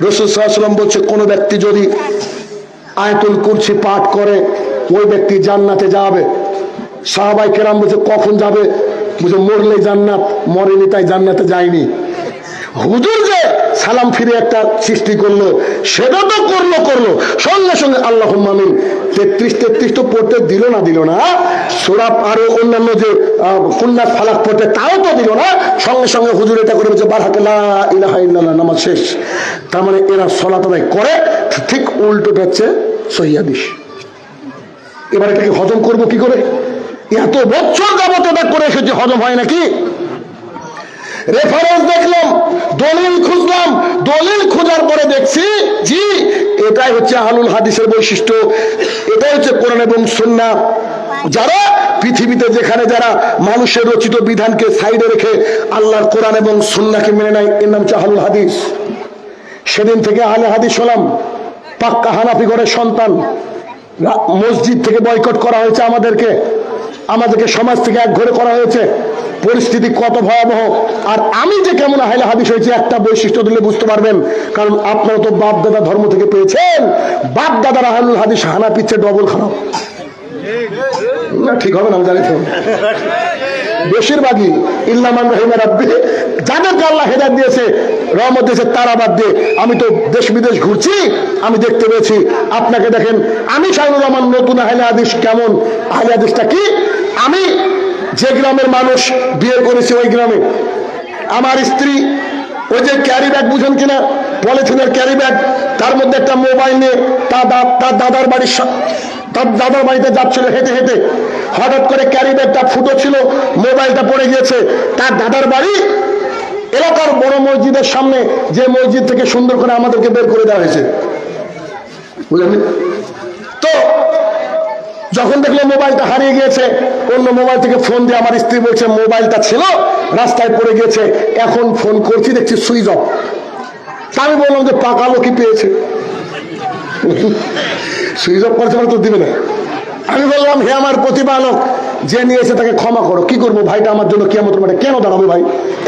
রাসূল সাল্লাল্লাহু আলাইহি ওয়াসাল্লাম বলছে কোন ব্যক্তি যদি আয়াতুল কুরসি পাঠ করে ওই ব্যক্তি জান্নাতে যাবে। সাহাবায়ে কেরাম বলছে কখন যাবে? বলছে মরলে জান্নাত, মরেনি তাই জান্নাতে যায়নি। হুজুর যে সালাম ফিরে একটা সৃষ্টি করলো, সেটা তো করলো সঙ্গে সঙ্গে আল্লাহুম্মা আমিন 33 তো পড়তে দিল না, সূরা আরো অন্যান্য যে কুন্নাত ফালাক পড়তে তাও তো দিল না, সঙ্গে সঙ্গে হুজুর এটা করে বলছে বারহাকে লা ইলাহা ইল্লাল্লাহ, নামাজ শেষ। তার মানে এরা সালাত আদায় করে, ঠিক উল্টোটা হচ্ছে সহিহ হাদিস। এবার এটাকে হজম করবো কি করে? এত বছর যাবত এটা করে এসেছে, হজম হয় নাকি? রেফারেন্স দেখলাম, দলিল খুঁজলাম, দলিল খোঁজার পরে দেখছি জি এটাই হচ্ছে আহলুল হাদিসের বৈশিষ্ট্য, এটাই হচ্ছে কোরআন এবং সুন্নাহ। যারা পৃথিবীতে যেখানে যারা মানুষের রচিত বিধানকে সাইডে রেখে আল্লাহর কোরআন এবং সুন্নাহকে মেনে নেয়, এর নাম হচ্ছে আহলুল হাদিস। সেদিন থেকে আহলে হাদিস হলাম, পাক্কা হানাফি ঘরের সন্তান। মসজিদ থেকে বয়কট করা হয়েছে, আমাদেরকে সমাজ থেকে এক ঘরে করা হয়েছে। পরিস্থিতি কত ভয়াবহ। আর আমি যে কেমন আহলে হাদিস হয়েছি একটা বৈশিষ্ট্য দিলে বুঝতে পারবেন, কারণ আপনারা তো বাপ দাদা ধর্ম থেকে পেয়েছেন। বাপ দাদার আহলুল হাদিস হানাফির চেয়ে ডবল খারাপ না, ঠিক হবে না আমি জানি তো। বেশিরভাগই ইল্লামান রহিমা রাব্বি, যাদেরকে আল্লাহ হেদায়েত দিয়েছে, রহমত দিয়েছে, তারা বাদ দিয়ে। আমি তো দেশ বিদেশ ঘুরছি, আমি দেখতে পেয়েছি। আপনাকে দেখেন, আমি শাহিনুর রহমান নতুন আহলে হাদিস কেমন, আহলে হাদিসটা কি। আমি যে গ্রামের মানুষ বিয়ে করেছি, ওই গ্রামে আমার স্ত্রী ওই যে ক্যারি ব্যাগ, বুঝেন কিনা, পলিথিনের ক্যারি ব্যাগ, তার মধ্যে একটা মোবাইল নিয়ে তার দাদার বাড়িতে যাচ্ছিল হেঁটে হেঁটে। হঠাৎ করে ক্যারি ব্যাগটা ফুটো ছিল, মোবাইলটা পড়ে গিয়েছে। তার দাদার বাড়ি এলাকার বড় মসজিদের সামনে, যে মসজিদ থেকে সুন্দর করে আমাদেরকে বের করে দেওয়া হয়েছে, বুঝলেন তো। যখন দেখলো মোবাইলটা হারিয়ে গিয়েছে, অন্য মোবাইল থেকে ফোন দিয়ে আমার স্ত্রী বলছে মোবাইলটা ছিল রাস্তায় পড়ে গিয়েছে, এখন ফোন করছি দেখছি সুইচ অফ। আমি বললাম যে পাকা লোকই পেয়েছে, সুইচ অফ করেছে তো দিবে না। আমি বললাম হে আমার প্রতিপালক, যে নিয়েছে তাকে ক্ষমা করো। কি করবো, ভাইটা আমার জন্য কিয়ামতের মাঠে কেন দাঁড়াবে ভাই?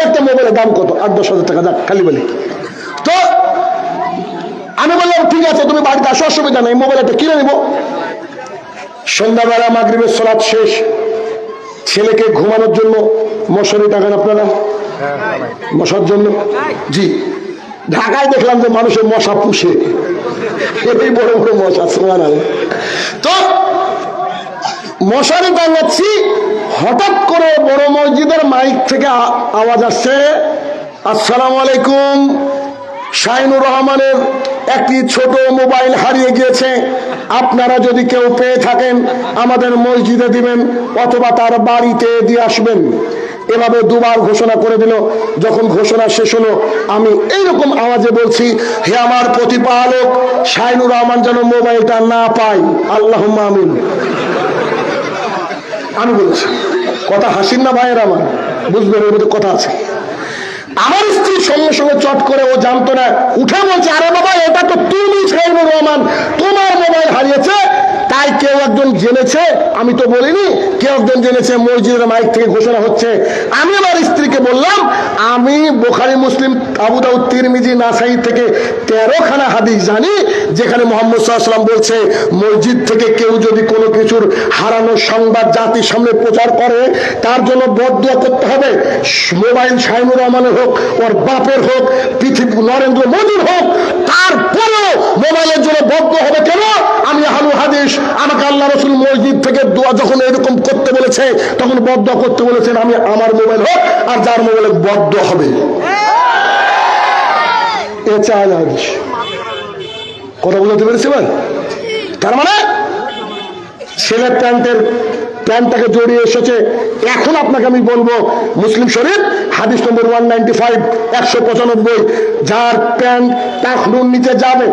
একটা মোবাইলের দাম কত? 8-10 হাজার টাকা, যাক খালি বলি তো। আমি বললাম ঠিক আছে, তুমি বাড়িতে আসো, অসুবিধা নেই, মোবাইলটা কিনে নিবো। সন্ধ্যাবেলা মাগরিবের সালাত শেষ, ছেলেকে ঘুমানোর জন্য মশারি টাঙান আপনারা, মশার জন্য। জি, ঢাকায় দেখলাম যে মানুষের মশা পুষে, এই বড় বড় মশা, সুবহানাল্লাহ। তো মশারি টাঙাচ্ছি, হঠাৎ করে বড় মসজিদের মাইক থেকে আওয়াজ আসছে, আসসালামু আলাইকুম, শাহিনুর রহমানের একটি ছোট মোবাইল হারিয়ে গিয়েছে, আপনারা যদি কেউ পেয়ে থাকেন আমাদের মসজিদে দিবেন অথবা তার বাড়িতে দিয়ে আসবেন। এভাবে দুবার ঘোষণা করে দিল। যখন ঘোষণা শেষ হলো, আমি এইরকম আওয়াজে বলছি, হে আমার প্রতিপালক, শাহিনুর রহমান যেন মোবাইলটা না পায়, আল্লাহুম্মা আমিন। আমি বলেছি, কথা হাসিন না ভাইয়ের আমার, বুঝবেন এর মধ্যে কথা আছে। আমার স্ত্রী সঙ্গে সঙ্গে চট করে, ও জানতো না, উঠে বলছে, আরে বাবা এটা তো তুমি শাহিনুর রহমান, তোমার মোবাইল হারিয়েছে। তাই কেউ একজন জেনেছে, আমি তো বলিনি, কেউ একজন জেনেছে, মসজিদের মাইক থেকে ঘোষণা হচ্ছে। আমি আমার স্ত্রীকে বললাম, আমি বুখারী, মুসলিম, আবু দাউদ, তিরমিজি, নাসাই থেকে 13খানা হাদিস জানি, যেখানে মুহাম্মদ সাল্লাল্লাহু আলাইহি ওয়াসাল্লাম বলছে, মসজিদ থেকে কেউ যদি কোনো কিছুর হারানোর সংবাদ জাতির সামনে প্রচার করে, তার জন্য বদদুয়া করতে হবে। মোবাইল শাহিনুর রহমানের হোক, ওর বাপের হোক, পৃথিবী নরেন্দ্র মোদীর হোক, তারপরেও মোবাইলের জন্য বদদুয়া হবে। কেন? আমি আহলুল হাদিস, আমাকে আল্লাহ রাসূল মসজিদ থেকে দোয়া যখন এরকম করতে বলেছে, তখন বদদুয়া করতে বলেছেন, আমি আমার মোবাইল হোক আর যার মোবাইলে বদদুয়া হবে। এ চাই হাদিস, কথা বলতে পেরেছি ভাই? তার মানে ছেলের প্যান্টটাকে জড়িয়ে এসেছে। এখন আপনাকে আমি বলবো, মুসলিম শরীফ হাদিস নম্বর 195, 195, যার প্যান্ট টাকনুর নিচে যাবে,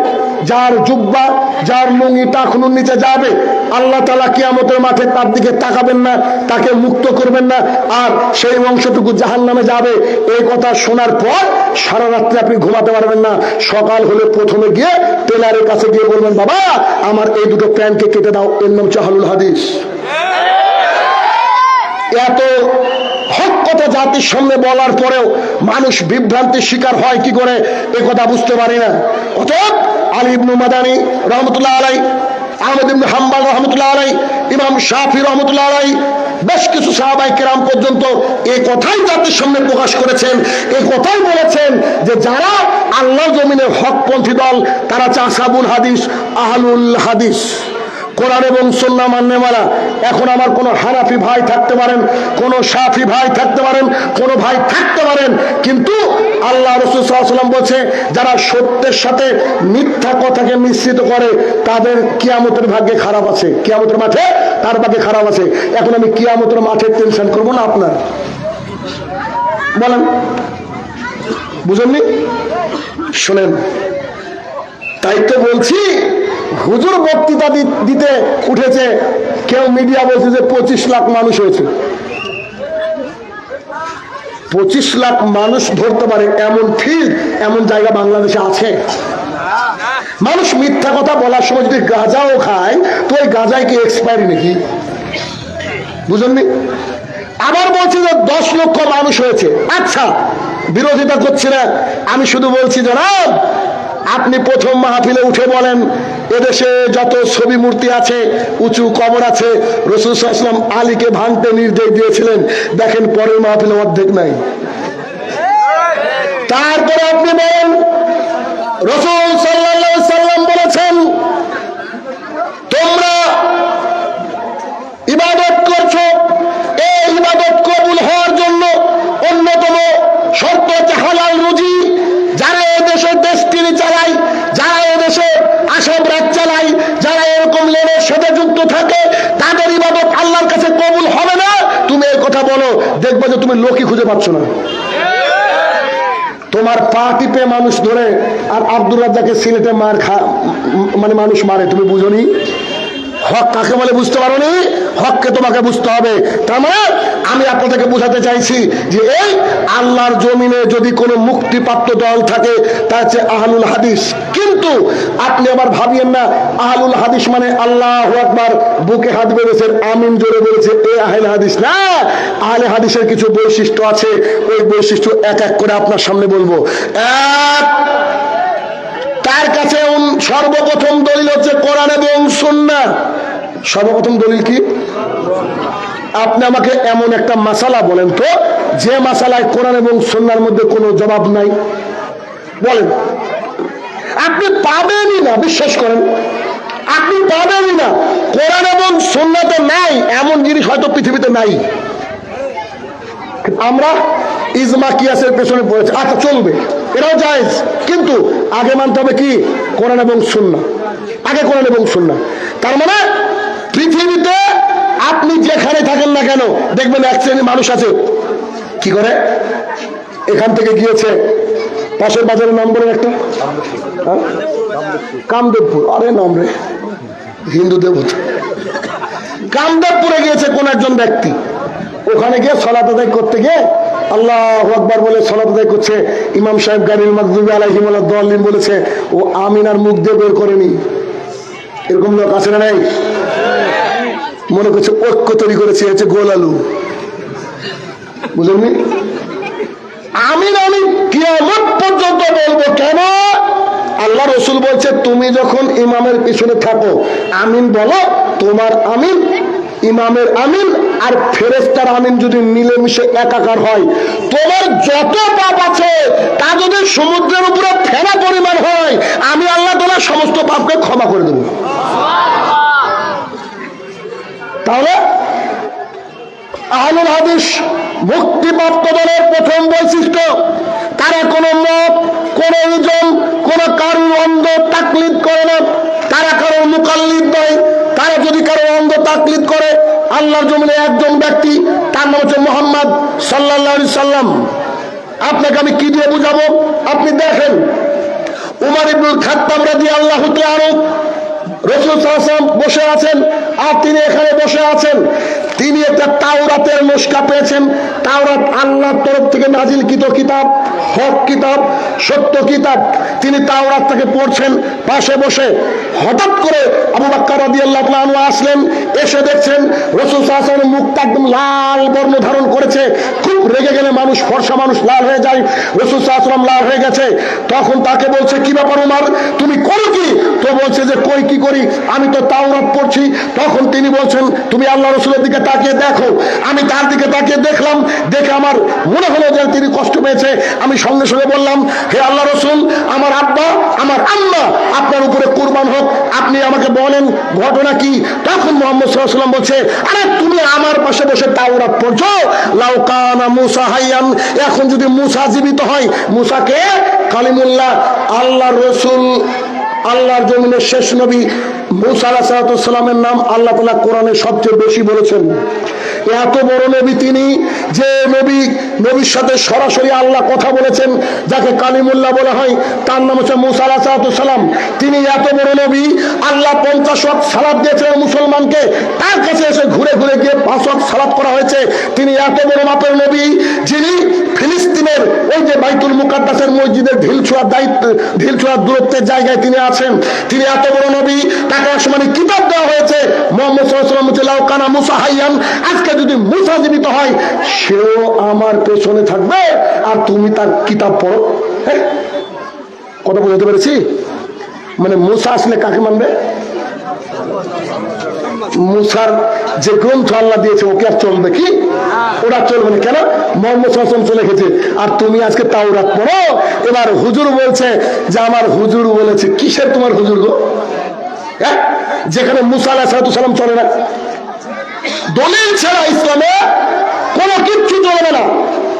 যার জুব্বা, যার লুঙ্গি টাকনুর নিচে যাবে, আল্লাহ তাআলা কিয়ামতের মাঠে তার দিকে তাকাবেন না, তাকে মুক্ত করবেন না, আর সেই অংশটুকু জাহান্নামে যাবে। এই কথা শোনার পর সারা রাত্রে আপনি ঘুমাতে পারবেন না। সকাল হলে প্রথমে গিয়ে টেলারের কাছে গিয়ে বলবেন, বাবা আমার এই দুটো প্যান্টকে কেটে দাও, এর নাম আহলুল হাদিস। এত হক কথা জাতির সামনে বলার পরেও মানুষ বিভ্রান্তির শিকার হয় কি করে, এ কথা বুঝতে পারি না। অতএব আলী ইবনে মাদানী রহমতুল্লাহ আলাইহি, আহমদ ইবনে হাম্বল রহমতুল্লাহ আলাইহি, ইমাম শাফি রহমতুল্লাহ আলাইহি, বেশ কিছু সাহাবায়ে কেরাম পর্যন্ত এই কথাই জাতির সামনে প্রকাশ করেছেন, এই কথাই বলেছেন যে যারা আল্লাহর জমিনে হকপন্থী দল, তারা আসহাবুল হাদিস, আহলুল হাদিস, কোরআন এবং সুন্নাহ মাননেওয়ালা। এখন আমার কোনো হানাফি ভাই থাকতে পারেন, কোনো শাফি ভাই থাকতে পারেন, কোনো ভাই থাকতে পারেন, কিন্তু আল্লাহ রাসূল সাল্লাল্লাহু আলাইহি ওয়াসাল্লাম বলছে, যারা সত্যের সাথে মিথ্যা কথাকে মিশ্রিত করে, তাদের কিয়ামতের ভাগ্যে খারাপ আছে, কিয়ামতের মাঠে তার ভাগ্যে খারাপ আছে। এখন আমি কিয়ামতের মাঠে টেনশন করবো না আপনার? বলেন, বুঝেননি? শোনেন, তাই তো বলছি, হুজুর বক্তৃতা দিতে উঠেছে, কেউ মিডিয়া বলছে যে 25 লাখ মানুষ হয়েছে। 25 লাখ মানুষ ধরতে পারে এমন ফিল্ড, এমন জায়গা বাংলাদেশে আছে? মানুষ মিথ্যা কথা বলার সময় যদি গাঁজাও খায়, তো ওই গাঁজায় কি এক্সপায়ারি নাকি? বুঝলেননি? আবার বলছি যে 10 লক্ষ মানুষ হয়েছে। আচ্ছা, বিরোধিতা করছি না, আমি শুধু বলছি জনাব, আপনি প্রথম মাহফিলে উঠে বলেন এদেশে যত ছবি মূর্তি আছে, উঁচু কবর আছে, রাসূল সাল্লাল্লাহু আলাইহি ওয়াসাল্লাম আলীকে ভাঙতে নির্দেশ দিয়েছিলেন। দেখেন পরের মাহফিলে অর্ধেক নাই। তারপরে আপনি বলেন রাসূল সাল্লাল্লাহু আলাইহি ওয়াসাল্লাম বলেছেন তোমরা ইবাদত করছো, এই ইবাদত কবুল হওয়ার জন্য অন্যতম শর্ত হচ্ছে হালাল রুজি। যারা এদেশে দেশটিনি চালায়, যারা এদেশে আসব রাত চালায়, যারা এরকম লেনের সাথে যুক্ত থাকে, তাদের ইবাদত আল্লাহর কাছে কবুল হবে না। তুমি এই কথা বলো, দেখবে যে তুমি লোকই খুঁজে পাচ্ছ না। তোমার পা টিপে মানুষ ধরে আর আব্দুর রাজ্জাকের সিলেটে মানে মানুষ মারে, তুমি বুঝোনি? হক কাকে বলে বুঝতে পারোনি? হককে তোমাকে বুঝতে হবে। তার মানে আমি আপনাদেরকে বোঝাতে চাইছি যে এই আল্লাহর জমিনে যদি কোনো মুক্তিপ্রাপ্ত দল থাকে তা হচ্ছে আহলুল হাদিস। কিন্তু আপনি আবার ভাবিয়েন না আহলুল হাদিস মানে আল্লাহু আকবার বুকে হাত বেঁধেছে আমিন জোরে বলেছে এ আহলে হাদিস না। আহলে হাদিসের কিছু বৈশিষ্ট্য আছে, ওই বৈশিষ্ট্য এক এক করে আপনার সামনে বলবো। এক, তার কাছে সর্বপ্রথম দলিল হচ্ছে কোরআন এবং সুন্নাহ। সর্বপ্রথম দলিল কি? আপনি আমাকে এমন একটা মাসালা বলেন তো যে মাসালায় কোরআন এবং সুন্নাহর মধ্যে কোনো জবাব নাই, বলেন। আপনি পাবেনই না, বিশ্বাস করেন, আপনি পাবেনই না। কোরআন এবং সুন্নাহতে নাই এমন জিনিস হয়তো পৃথিবীতে নাই। আমরা ইজমা কিয়াসের পেছনে পড়েছে, আচ্ছা চলবে, এটাও জায়েজ, কিন্তু আগে মানতে হবে কি? কোরআন এবং সুন্নাহ। আগে কোরআন এবং সুন্নাহ। তার মানে পৃথিবীতে আপনি যেখানে থাকেন না কেন দেখবেন এক শ্রেণীর মানুষ আছে কি করে, এখান থেকে গিয়েছে পাশের বাজারের নাম বলেন একটা, কামদেবপুর, আরে নাম রে হিন্দু দেবতা, কামদেবপুরে গিয়েছে কোন একজন ব্যক্তি, ওখানে গিয়ে সালাত আদায় করতে গিয়ে আল্লাহু আকবার বলে সালাত আদায় করছে, ইমাম সাহেব গায়রিল মাগদুবি আলাইহিম ওয়ালাদ-দাল্লিন বলেছে, ও আমিনার মুখ দিয়ে বের করেনি। এরকম লোক আছে না নাই? মনে করছে ঐক্য তৈরি করেছে, হচ্ছে গোল আলু, বুঝলেন? আমিন আমি কিয়ামত পর্যন্ত বলবো। কেন? আল্লাহ রাসূল বলছে তুমি যখন ইমামের পিছনে থাকো আমিন বলো, তোমার আমিন, ইমামের আমিন আর ফেরেশতার আমিন যদি মিলেমিশে একাকার হয়, তোমার যত পাপ আছে তা যদি সমুদ্রের উপরে ফেনা পরিমাণ হয়, আমি আল্লাহ তাআলা সমস্ত পাপকে ক্ষমা করে দেব। তাহলে আহলুল হাদিস মুক্তিপ্রাপ্ত দলের প্রথম বৈশিষ্ট্য, তারা কোনো মত, কোন ইজম, কোন কারুর অন্ধ তাকলিদ করে না, তারা কারোর মুকাল্লিদ নয়। তারা যদি কারো অন্ধ তাকলিদ করে, আল্লাহর জমিনে একজন ব্যক্তি, তার নাম হচ্ছে মুহাম্মদ সাল্লাল্লাহু আলাইহি সাল্লাম। আপনাকে আমি কি দিয়ে বুঝাবো? আপনি দেখেন উমর ইবনুল খাত্তাব রাদিয়াল্লাহু তাআলা রাসূল সাল্লাল্লাহু আলাইহি ওয়াসাল্লাম বসে আছেন আর তিনি এখানে বসে আছেন। তিনি একটা তাওরাতের নুসখা পেয়েছেন। তাওরাত আল্লাহর তরফ থেকে নাজিলকৃত কিতাব, হক কিতাব, সত্য কিতাব। তিনি তাওরাতটাকে পড়ছেন পাশে বসে। হঠাৎ করে আবু বকর রাদিয়াল্লাহু তাআলা আনহু আসলেন, এসে দেখছেন রাসূল সাল্লাল্লাহু আলাইহি ওয়াসাল্লাম মুখটা একদম লাল বর্ণ ধারণ করেছে। খুব রেগে গেলে মানুষ, ফর্সা মানুষ লাল হয়ে যায়, রাসূল সাল্লাল্লাহু আলাইহি ওয়াসাল্লাম লাল হয়ে গেছে। তখন তাকে বলছে কি ব্যাপার উমর, তুমি করো কি? তো বলছে যে কই কি করি, আমি তো তাওরাত পড়ছি। তখন তিনি বলছেন তুমি আল্লাহ রাসূলের দিকে তাকিয়ে দেখো। আমি তার দিকে তাকিয়ে দেখলাম, দেখে আমার মনে হলো যে তিনি কষ্ট পেয়েছে। আমি সঙ্গে সঙ্গে বললাম, হে আল্লাহ রাসূল, আমার আব্বা আমার আম্মা আপনার উপরে কুরবান হোক, আপনি আমাকে বলেন ঘটনা কি? তখন মুহাম্মদ সাল্লাল্লাহু আলাইহি ওয়াসাল্লাম বলছে, আরে তুমি আমার পাশে বসে তাওরাত পড়ছো, লাউ কানা মূসা হাইয়ান, এখন যদি মূসা জীবিত হয়, মূসাকে কালিমুল্লাহ, আল্লাহর রাসূল, আল্লাহর জমিনের শেষ নবী মূসা আলাইহিস সালামের নাম আল্লাহ তাআলা কোরআনে সবচেয়ে বেশি বলেছেন। এত বড় নবী তিনি, যে নবীর সাথে সরাসরি আল্লাহ কথা বলেছেন, যাকে কালিমুল্লাহ বলা হয়, তার নাম হচ্ছে মূসা আলাইহিস সালাম। তিনি এত বড় নবী, আল্লাহ 50 ওয়াক্ত সালাত দিয়েছেন মুসলমানকে, তার কাছে এসে ঘুরে ঘুরে গিয়ে 5 ওয়াক্ত সালাত করা হয়েছে। তিনি এত বড় মাপের নবী, যিনি ফিলিস্তিনের ওই যে বাইতুল মুকাদ্দাসের মসজিদের ঢিল ছোঁয়ার দূরত্বের জায়গায় তিনি আছেন। তিনি এত বড় নবী, তাকে আসমানি কিতাব দেওয়া হয়েছে। মুহাম্মদ সাল্লাল্লাহু আলাইহি ওয়াসাল্লাম লাউ কানা মুসা হাইয়ান, আজকে যদি মুসা জীবিত হয় সেও আমার পেছনে থাকবে আর তুমি তার কিতাব পড়ো। কথা বুঝতে পেরেছি? মানে মুসা আসলে কাকে মানবে? মুসার যে গ্রন্থ আল্লাহ দিয়েছে ওকে আর চলবে কি? ওরা চলবে না। কেন? মুহাম্মদ সাল্লাল্লাহু আলাইহি ওয়াসাল্লাম চলে গেছে আর তুমি আজকে তাওরাত পড়ো। এবার হুজুর বলছে যে আমার হুজুর বলেছে। কিসের তোমার হুজুর গো? যেখানে মুসা আলাইহিস সালাম চলে না। দলিল ছাড়া ইসলামে কোনো কিচ্ছু চলবে না।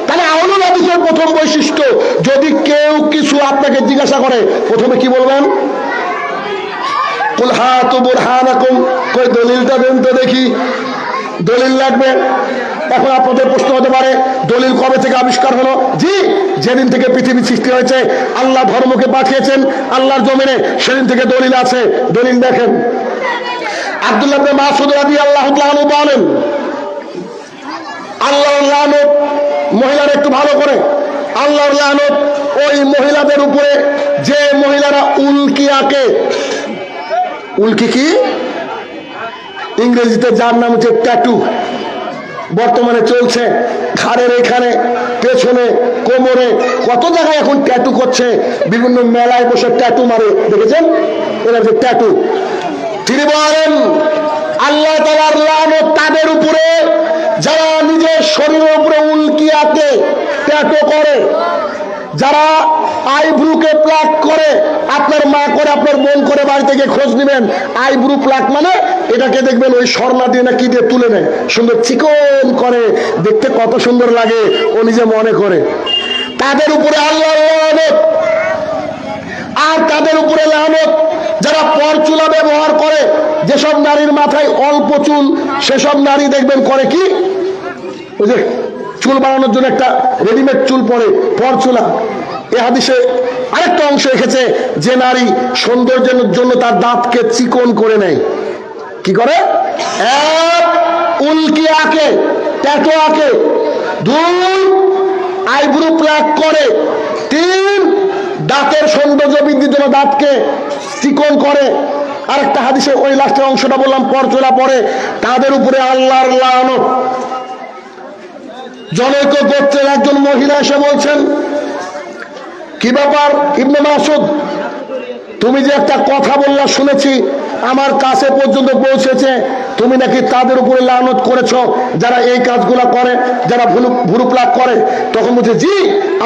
তাহলে আউলুল হাদিসের প্রথম বৈশিষ্ট্য, যদি কেউ কিছু আপনাকে জিজ্ঞাসা করে প্রথমে কি বলবেন? কুল হাতু বুরহানাকুম, কই দলিলটা দেন তো দেখি। দলিল লাগবে। এখন আপনাদের প্রশ্ন হতে পারে দলিল কবে থেকে আবিষ্কার হলো? জি, যেদিন থেকে পৃথিবী সৃষ্টি হয়েছে, আল্লাহ ধর্মকে পাঠিয়েছেন আল্লাহর জমিনে, সেদিন থেকে দলিল আছে। দলিল দেখেন, আব্দুল্লাহ ইবনে মাসউদ রাদিয়াল্লাহু তাআলা আনহু বলেন, আল্লাহর লানত, মহিলারা একটু ভালো করে, আল্লাহর লানত ওই মহিলাদের উপরে যে মহিলারা উল্কি আঁকে। উল্কি কি? ইংরেজিতে যার নাম হচ্ছে ট্যাটু। বর্তমানে চলছে ঘাড়ের এখানে, পেছনে, কোমরে, কত জায়গায় এখন ট্যাটু করছে। বিভিন্ন মেলায় বসে ট্যাটু মারে, দেখেছেন? এরা যে ট্যাটু। তিনি বলেন আল্লাহ তাআলার লানত তাদের উপরে যারা নিজের শরীরের উপরে উল্কি আঁকে, ট্যাটু করে, যারা আইব্রুকে প্লাক করে। আপনার মা করে, আপনার বোন করে, বাড়ি থেকে খোঁজ নিবেন। আইব্রু প্লাক মানে এটাকে দেখবেন ওই স্বর্ণা দিয়ে না কি দিয়ে তুলে নেয়, সুন্দর চিকন করে, দেখতে কত সুন্দর লাগে ও নিজে মনে করে। তাদের উপরে আল্লাহর লানত। আর তাদের উপরে লানত যারা পরচুলা ব্যবহার করে। যেসব নারীর মাথায় অল্প চুল, সেসব নারী দেখবেন করে কি, ওই যে চুল বানানোর জন্য একটা রেডিমেড চুল পরে, পরচুলা। এ হাদিসে আরেকটা অংশ রেখেছে, যে নারী সৌন্দর্যের জন্য তার দাঁতকে চিকন করে নেয়। কি করে? এক, উল্কি আঁকে, ট্যাটু আঁকে। দুই, আইব্রু প্লাক করে। তিন, দাঁতের সৌন্দর্য বৃদ্ধির জন্য দাঁতকে চিকন করে। আরেকটা হাদিসে ওই লাস্টের অংশটা বললাম, পরচুলা পরে। তাদের উপরে আল্লাহর লানত। জনৈক গোত্রের একজন মহিলা এসে বলছেন, কি ব্যাপার ইবনে মাসউদ, তুমি যে একটা কথা বললা শুনেছি, আমার কাছে পর্যন্ত পৌঁছেছে, তুমি নাকি তাদের উপরে লানত করেছ যারা এই কাজগুলা করে, যারা ভুরু প্লাক করে। তখন বলছে, জি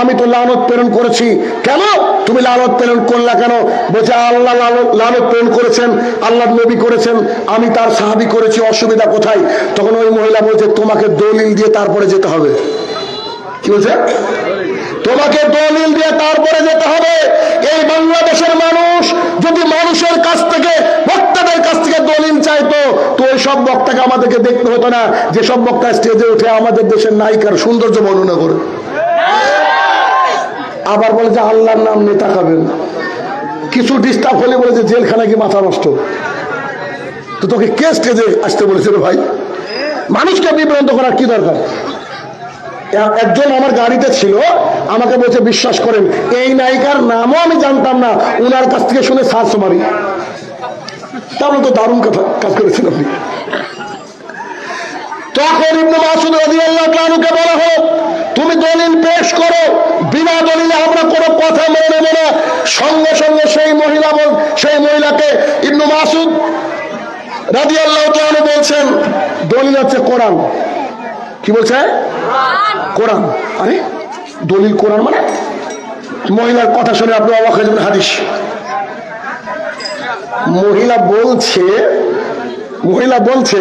আমি তো লানত প্রেরণ করেছি। কেন তুমি লানত প্রেরণ করলা কেন? বলছে আল্লাহ লানত প্রেরণ করেছেন, আল্লাহর নবী করেছেন, আমি তার সাহাবী করেছি, অসুবিধা কোথায়? তখন ওই মহিলা বলছে, তোমাকে দলিল দিয়ে তারপরে যেতে হবে। কি বলছে? তোমাকে দলিল দিয়ে তারপরে যেতে হবে। এই বাংলাদেশের মানুষ যদি মানুষের কাছ থেকে, বক্তাদের কাছ থেকে দলিল চাইতো, তো ওই সব বক্তাকে আমাদেরকে দেখতে হতো না, যেসব বক্তা স্টেজে উঠে আমাদের দেশের নায়িকার সৌন্দর্য বর্ণনা করে। আবার বলে যে আল্লাহর নাম নিয়ে তাকাবেন। কিছু ডিস্টার্ব হলে বলে যে জেলখানা কি মাথা নষ্ট। তো তোকে কে স্টেজে আসতে বলেছিল ভাই? মানুষকে বিভ্রান্ত করার কি দরকার? একজন আমার গাড়িতে ছিল, আমাকে বলছে বিশ্বাস করেন এই নায়িকার নামও আমি জানতাম না, উনার কাছ থেকে শুনে সার্চ মারি। তাহলে তো দারুণ কাজ করেছেন আপনি। তখন ইবনে মাসউদ রাদিয়াল্লাহু তাআলা আনহুকে বলা হলো, তুমি দলিল পেশ করো। বিনা দলিলে আমরা কোনো কথা মেনে নেব না। সঙ্গে সঙ্গে সেই মহিলাকে ইবনে মাসউদ রাদিয়াল্লাহু তাআলা আনহু বলছেন, দলিল হচ্ছে কোরআন। কি বলছে? কোরআন। আরে দলিল কোরআন মানে? মহিলার কথা শুনে আপনি অবাক হয়ে যাবেন। হাদিস মহিলা বলছে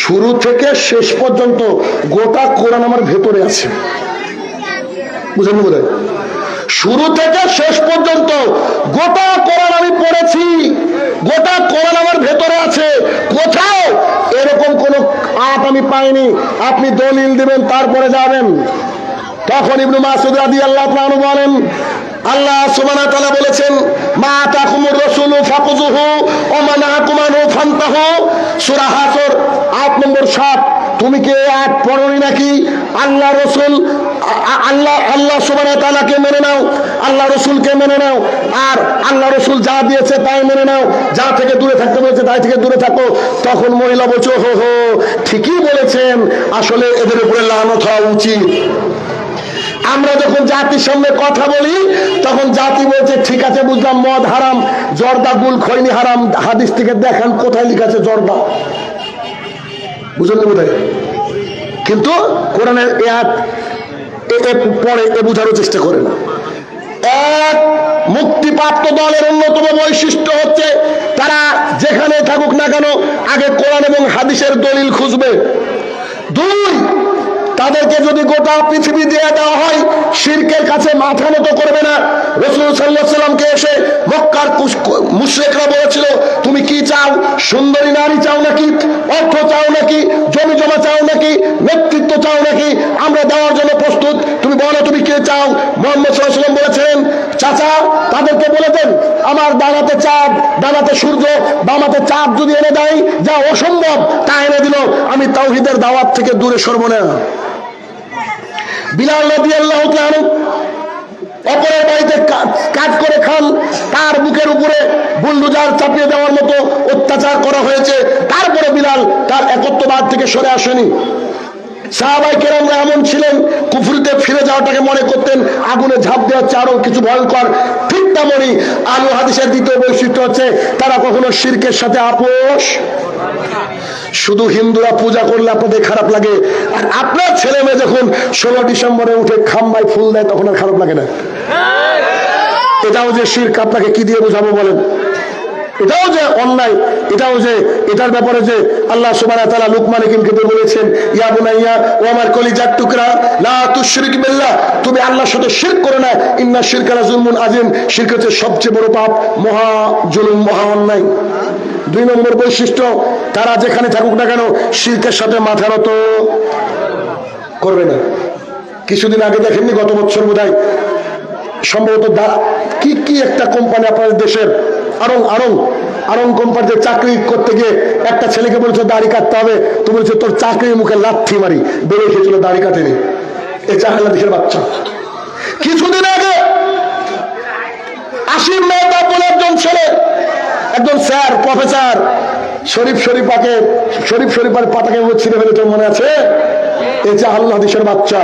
শুরু থেকে শেষ পর্যন্ত গোটা কোরআন আমার ভেতরে আছে। বুঝলেন বোধহয়? শুরু থেকে শেষ পর্যন্ত গোটা কোরআন আমি পড়েছি, গোটা কোরআন আমার ভেতরে আছে, কোথাও এরকম কোন আয়াত আমি পাইনি। আপনি দলিল দিবেন তারপরে যাবেন। তখন ইবনে মাসউদ রাদিয়াল্লাহু তাআলা আনহু বলেন, আল্লাহ সুবহানাহু ওয়া তাআলা বলেছেন, মা আতাকুমুর রাসূলু ফাকুযুহু ওয়া মা নাহাকুম আনহু ফান্তাহু। সূরা হাসর আয়াত নম্বর 7। তুমি কি আয়াত পড়োনি নাকি? আল্লাহ রাসূল আল্লাহ সুবহানাহু ওয়া তাআলাকে মেনে নাও, আল্লাহ রসুলকে মেনে নাও, আর আল্লাহ রসুল যা দিয়েছে তাই মেনে নাও, যা থেকে দূরে থাকতে বলেছে তাই থেকে দূরে থাকো। তখন মহিলা বলছে, হো হো ঠিকই বলেছেন, আসলে এদের উপরে লানত হওয়া উচিত। আমরা যখন জাতির সামনে কথা বলি তখন জাতি বলছে ঠিক আছে বুঝলাম, মদ হারাম, জর্দা গুল খৈনি হারাম, হাদিস থেকে দেখান কোথায় লেখা আছে জর্দা, বুঝলেন বোধহয়। কিন্তু কোরআনের পরে এ বোঝারও চেষ্টা করে না। এক, মুক্তিপ্রাপ্ত দলের অন্যতম বৈশিষ্ট্য হচ্ছে তারা যেখানে থাকুক না কেন আগে কোরআন এবং হাদিসের দলিল খুঁজবে। দুই, তাদেরকে যদি গোটা পৃথিবী দিয়ে দেওয়া হয় শিরকের কাছে মাথা নত করবে না। রাসূল সাল্লাল্লাহু আলাইহি সাল্লামকে এসে মক্কার মুশরিকরা বলেছিল, তুমি কি চাও? সুন্দরী নারী চাও নাকি? অর্থ চাও নাকি? জমি জমা চাও নাকি? নেতৃত্ব চাও নাকি? আমরা দেওয়ার জন্য প্রস্তুত, তুমি বলো তুমি কে চাও? মুহাম্মদ সাল্লাল্লাহু আলাইহি সাল্লাম বলেছেন, চাচা তাদেরকে বলে দেন আমার ডানাতে চাঁদ, ডানাতে সূর্য, বামাতে চাঁদ যদি এনে দেয় যা অসম্ভব তা এনে দিল, আমি তাওহীদের দাওয়াত থেকে দূরে সরব না। বিলাল রাদিয়াল্লাহু তাআলা অপরের বাড়িতে কাজ করে খান, তার বুকের উপরে বুলডোজার চাপিয়ে দেওয়ার মতো অত্যাচার করা হয়েছে, তারপরে বিলাল তার একত্ববাদ থেকে সরে আসেনি। সাহাবায়ে কেরামরা এমন ছিলেন, কুফরিতে ফিরে যাওয়াটাকে মনে করতেন আগুনে ঝাঁপ দেওয়া হচ্ছে আরো কিছু ভয়ঙ্কর। ঠিক তেমনই আহলে হাদিসের দ্বিতীয় বৈশিষ্ট্য হচ্ছে তারা কখনো শিরকের সাথে আপোষ। শুধু হিন্দুরা পূজা করলে আপনাদের খারাপ লাগে, আর আপনার ছেলে মেয়ে যখন 16 ডিসেম্বরে উঠে খাম্বায় ফুল দেয় তখন আর খারাপ লাগে না। এটাও যে শিরক, আপনাকে কি দিয়ে বোঝাবো বলেন? এটাও যে অন্যায়, এটাও যে এটার ব্যাপারে যে আল্লাহ সুবহানাহু ওয়া তাআলা লুকমান হাকিমকে বলেছেন, ইয়া বুনাইয়া, ও আমার কলিজার টুকরা, লা তুশরিক বিল্লাহ, তুমি আল্লাহর সাথে শিরক করো না, ইন্না শিরকা লাযুলমুন আযীম, শিরক হচ্ছে সবচেয়ে বড় পাপ, মহা জুলুম, মহা অন্যায়। 2 নম্বর বৈশিষ্ট্য, তারা যেখানে থাকুক না কেন শিরকের সাথে মাথা নত করবে না। কিছুদিন আগে দেখেননি, গত বছর বোধহয় সম্ভবত কি একটা কোম্পানি আপনাদের দেশের আরং কোম্পানিতে চাকরি করতে গিয়ে একটা ছেলেকে বলেছে দাড়ি কাটতে হবে, তো বলেছে তোর চাকরির মুখে লাথি মারি, বেড়ে খেয়েছিল দাড়ি কাটেনি। এই জাহেলা দেশের বাচ্চা। কিছুদিন আগে আসিম মেহতাব বলে একজন ছেলে, একজন স্যার, প্রফেসর, শরীফার পাতাকে ছিঁড়ে ফেলেছে, মনে আছে? এই যে আহলে হাদিসের বাচ্চা,